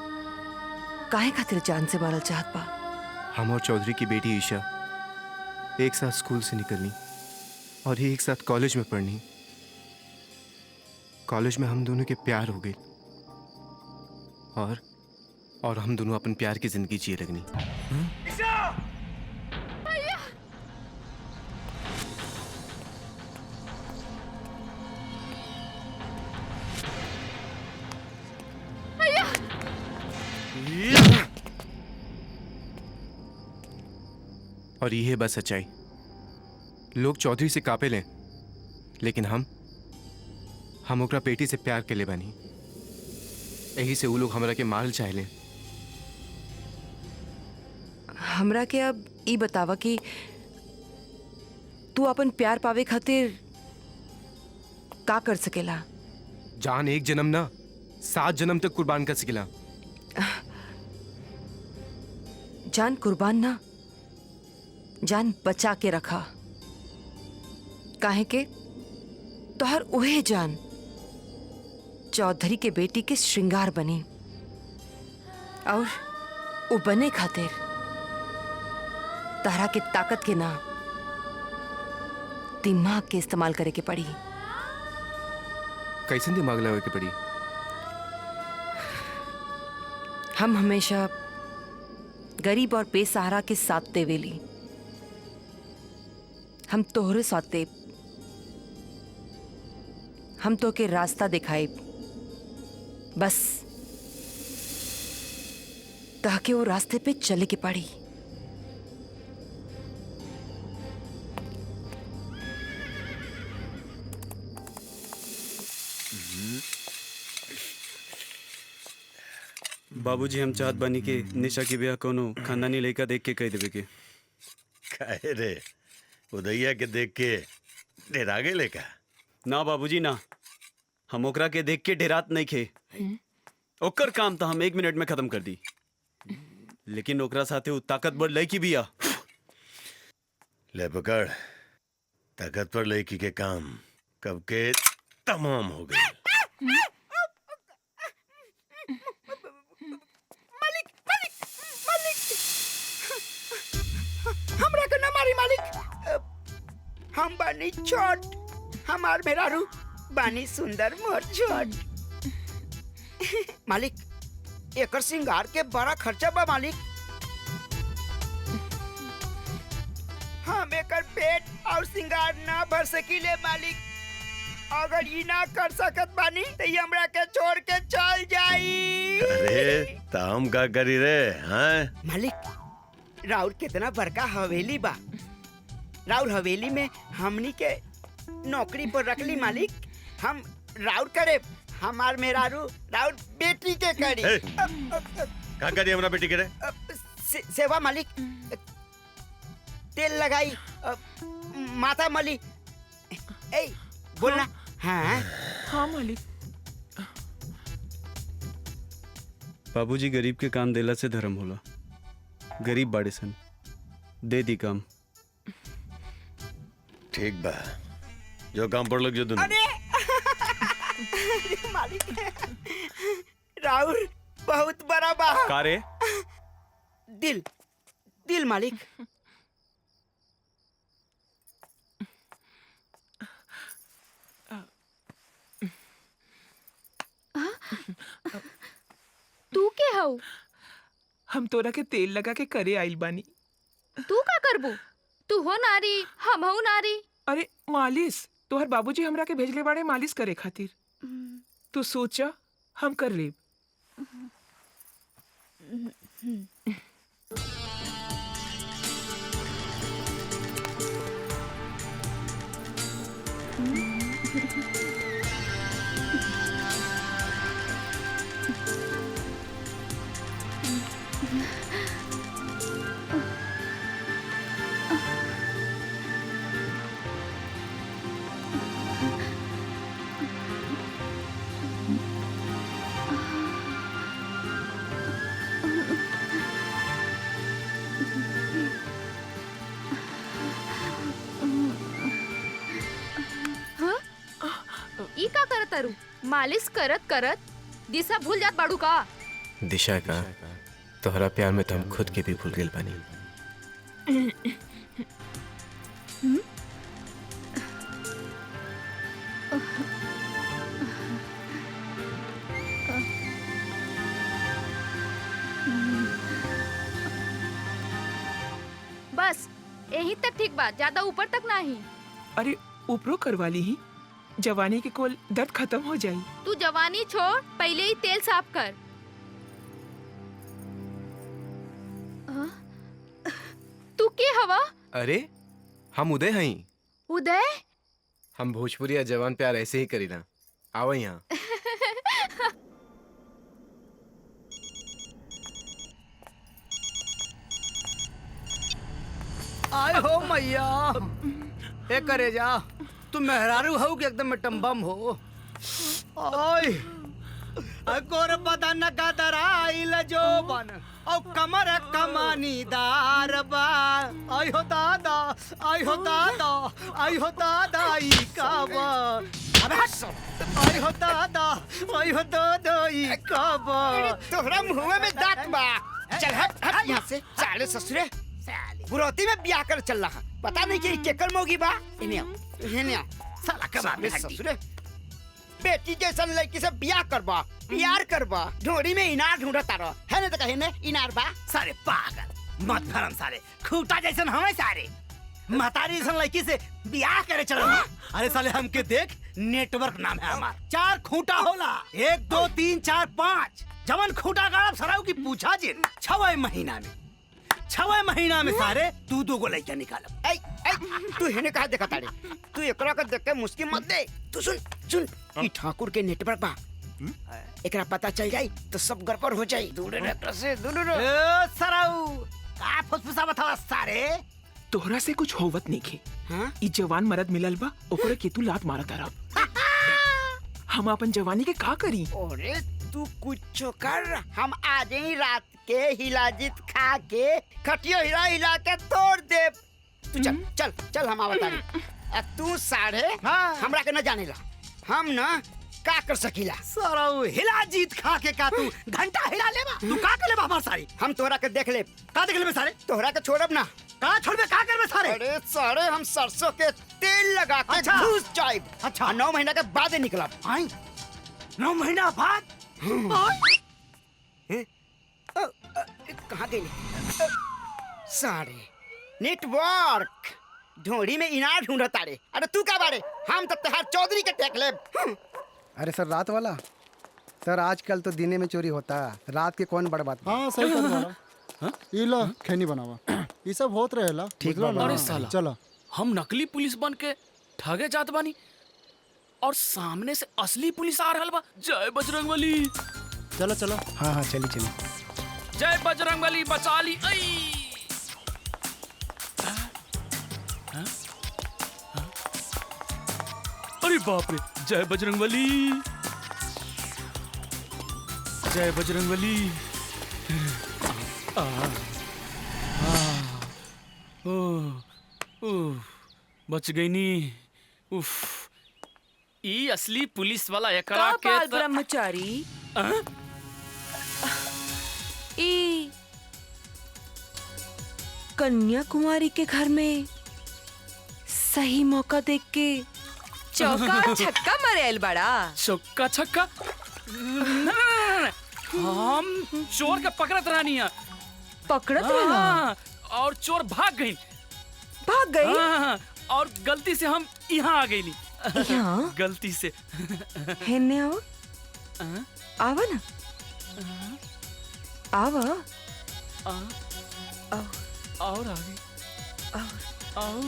काहे खातिर जान से मारल चाहत बा? हम और चौधरी की बेटी ईशा एक साथ स्कूल से निकलनी और ही एक साथ कॉलेज में पढ़नी। कॉलेज में हम दोनों के प्यार हो गई और हम दोनों अपन प्यार की जिंदगी जिए लगनी। और ये है बस सच्चाई। लोग चौधरी से कापे लें, लेकिन हम ओकरा बेटी से प्यार के ले बनी। यही से वो लोग हमरा के मारल चाहे ले। हमरा के अब ई बतावा कि तू अपन प्यार पावे खातिर का कर सकेला? जान एक जन्म ना 7 जन्म तक कुर्बान कर सकेला। जान कुर्बान ना, जान बचा के रखा। काहे के तोहर उहे जान चौधरी के बेटी के श्रृंगार बनी और वो बने खातिर तारा के ताकत के ना दिमाग के इस्तेमाल करे के पड़ी। कैसे दिमाग लगा के पड़ी? हम हमेशा गरीब और बेसहारा के साथ देवेली। हम तोहरे साथ देव, हम तो के रास्ता दिखाए बस ताकि वो रास्ते पे चले के पड़ी। बाबूजी, हम चाहत बानी कि निशा के ब्याह कोनो खानदानी लड़का देख के कह देवे के। काहे रे, उदैया के देख के डेरा गए लेका? ना बाबूजी ना, हम ओकरा के देख के डेरात नहीं खे। ओकर काम तो हम 1 मिनट में खत्म कर दी, लेकिन ओकरा साथे वो ताकतवर लड़की भी आ। ले पकड़, ताकतवर लड़की के काम कब के तमाम हो गए। हमरा के ना मारी मालिक। हम बानी छोट, हमार मेहरारू बानी सुंदर मोर छोट। मालिक, एकर सिंगार के बड़ा खर्चा बा मालिक। हम एकर पेट और सिंगार ना भर सकीले मालिक। अगर ये ना कर सकत बानी तो ये हमरा के छोड़ के चल जाई। अरे ताम का करी रे? हाँ मालिक, राउर कितना बड़का हवेली बा। राउर हवेली में हमनी के नौकरी पर रखली मालिक। हम राउर करे, हमार मेहरारू राउर बेटी के करी। का करी हमरा बेटी के रे? सेवा मालिक, तेल लगाई, माथा मली। ए बोलना। हाँ हाँ मालिक। बाबूजी, गरीब के काम देला से धर्म होला। गरीब बाड़े सन, दे दी काम। ठीक बा, जो काम पर लग जो दुनू। अरे मालिक राउर बहुत बड़ा बा। का रे? दिल दिल मालिक। तू के हऊ? हम तोरा के तेल लगा के करे आइल बानी। तू का करबू? तू हो नारी, हम हऊ नारी। अरे मालिश, तोहर बाबूजी हमरा के भेजले बाड़े मालिश करे खातिर। तू सोचा हम कर लेब। ई का करत तारू? मालिश करत करत दिशा भूल जात बाड़ू का? दिशा का तोहरा प्यार में तो हम खुद के भी भूल गए बानी। बस यही तक ठीक बा, ज्यादा ऊपर तक नहीं। अरे ऊपरो करवा ली ही, जवानी के कोल दर्द खत्म हो जाई। तू जवानी छोड़, पहले ही तेल साफ कर। तू के हवा? अरे हम उदय हई। उदय? हम भोजपुरिया जवान प्यार ऐसे ही करीना। आओ यहाँ। आय हो मैया, ए करे जा, तू मेहरारू हो कि एकदम टम्बम हो? ओय अकोर बदन का दराइल जोबन और कमर कमानीदार बा। आय हो दादा, आय हो दादा, आय हो दादा ई का बा। अबे आय हो दादा, आय हो दादा ई का बा। तोहरा मुंह में दांत बा। चल हट हट यहाँ से। साले ससुरे बुरौती में ब्याह कर चल रहा। पता नहीं कि केकर मोगी बा। इन्हें साला कबाब में ससुरे बेटी जैसन लड़की से ब्याह करबा, प्यार करबा, ढोरी में इनार ढूंढता रह। है ना तो कहे ने इनार बा। सारे पागल मत भरम, सारे खूटा जैसन हमें सारे महतारी जैसन लड़की से ब्याह करे चल। अरे साले हमके देख, नेटवर्क नाम है हमार। 4 खूंटा होला, 1 2 3 4 5। जवन खूंटा गाड़ब सराव की पूछा जिन 6 महीना में, 6 महीना में सारे तू 2 गो लड़का निकालब। ऐ तू हेने कहा देखा तारे? तू एकरा का देख के मुस्की मत दे। तू सुन सुन, ई ठाकुर के नेटवर्क बा। एकरा पता चल जाई तो सब गड़बड़ हो जाई। दूर रह से, दूर रह। ए सराऊ का फुसफुसा बता सारे? तोहरा से कुछ होवत नहीं खे। हाँ? ई जवान मर्द मिलल बा, ओकरे के तू लात मारत रह। हम अपन जवानी के का करी? अरे तू कुछ कर, हम आज ही रात के हिलाजित खा के खटियो हिला हिला के तोड़ दे। तू चल चल चल, हम आवतानी। तू साढ़े हमरा के न जाने ला। हम न का कर सकीला। सराऊ हिला जीत खा के का तू घंटा हिला लेबा? तू का कर लेबा हमार सारी? हम तोहरा के देख ले। का देख लेबे सारे? तोहरा के छोड़ब ना। का छोड़बे? का करबे सारे? अरे सारे हम सरसों के तेल लगा के घुस जाइब। अच्छा 9 महीना के बाद निकलब। आई 9 महीना बाद? कहाँ गई सारे? नेटवर्क ढोड़ी में इनार ढूंढता रे। अरे तू का बारे? हम तो तहार चौधरी के टेक लेब। अरे सर रात वाला सर, आजकल तो दिने में चोरी होता है, रात के कौन बड़ बात। हाँ सही कर रहा। ई लो खैनी बनावा, ये सब होत रहेला। ठीक बा। अरे साला, चलो हम नकली पुलिस बन के ठगे जात बानी और सामने से असली पुलिस आ रहल बा। जय बजरंगबली। चलो चलो। हाँ हाँ चली चली। जय बजरंगबली बचा ली। अरे बाप रे, जय बजरंगबली, जय बजरंगबली। बच गई नी। उफ ई असली पुलिस वाला एकरा का के बाल त- ब्रह्मचारी हाँ? ई कन्याकुमारी के घर में सही मौका देख के चौका छक्का मारे आइल बड़ा। चौका छक्का हम चोर के पकड़त रहनी है। पकड़त रहना? हाँ, और चोर भाग गई। भाग गई? हाँ, और गलती से हम यहाँ आ गई। यहाँ? गलती से। हेने आओ। आवा ना। आवा। और आगे। और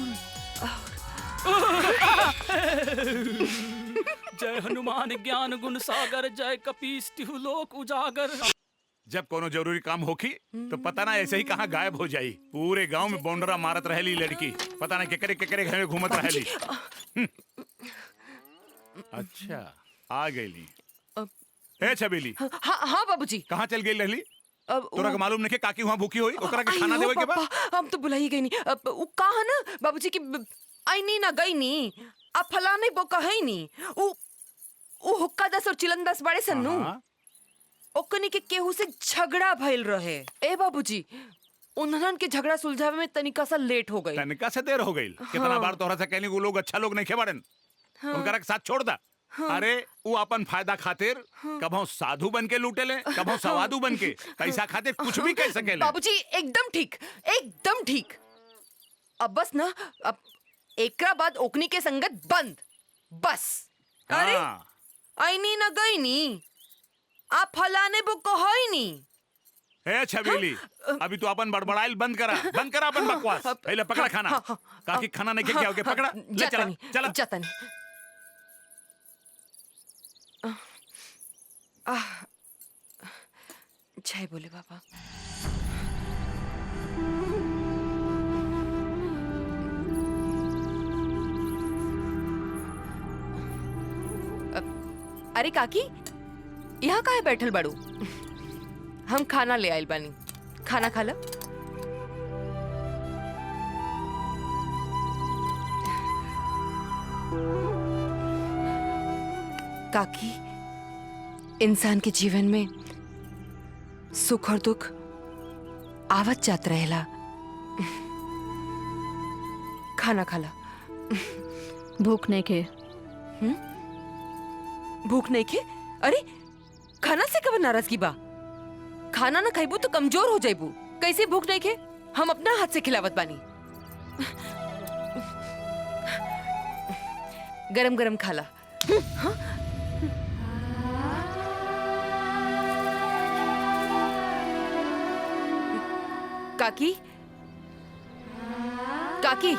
जय हनुमान ज्ञान गुण सागर, जय कपीस तिहु लोक उजागर। जब कोनो जरूरी काम होखी तो पता ना ऐसे ही कहाँ गायब हो जाई। पूरे गांव में बौंडरा मारत रहेली लड़की, पता ना केकरे केकरे घर में घूमत रहेली। अच्छा आ गईली। ए छबीली, हाँ बाबूजी। कहाँ चल गई रहली? अब तोरा के मालूम नहीं काकी वहाँ भूखी होई, ओकरा के खाना देवे के बा? हम तो बुलाई गई नहीं। अब वो कहा ना बाबूजी की आई नहीं ना गई नहीं। अब फलाने बो कहीं नहीं। वो हुक्का दस और चिलन दस बड़े सन्नू। ओकनी के केहू से झगड़ा भइल रहे। ए बाबूजी, उन्हन के झगड़ा सुलझावे में तनिका सा लेट हो गई। तनिका से देर हो गई। कितना बार तोहरा से कहनी वो लोग अच्छा लोग नहीं खेबाड़न, उनकरा के साथ छोड़ दा। अरे वो अपन फायदा खातिर कभों साधु बन के लूटे ले, कभों सवादु बन के, पैसा खातिर कुछ भी कह सके ले। बाबूजी एकदम ठीक, एकदम ठीक। अब बस ना, अब एकरा बाद ओकनी के संगत बंद बस। अरे आई नी ना गई नी, आप फलाने बो कहोई नी। ए छबीली, अभी तू अपन बड़बड़ाइल बंद करा अपन बकवास। पहले पकड़ा खाना। काकी खाना नहीं क्या हो गया, पकड़ा ले चला चला। जाता नहीं। जय बोले बाबा। अरे काकी, यहाँ काहे बैठल बड़ू? हम खाना ले आइल बानी, खाना खा लो। काकी, इंसान के जीवन में सुख और दुख आवत जात रहेला। खाना खा ला। भूख नहीं के। भूख नहीं खे? अरे खाना से कब नाराजगी बा? खाना ना खाइबू तो कमजोर हो जाइबू। कैसे भूख नहीं खे? हम अपना हाथ से खिलावत बानी। गरम गरम खाला। हाँ? काकी, काकी।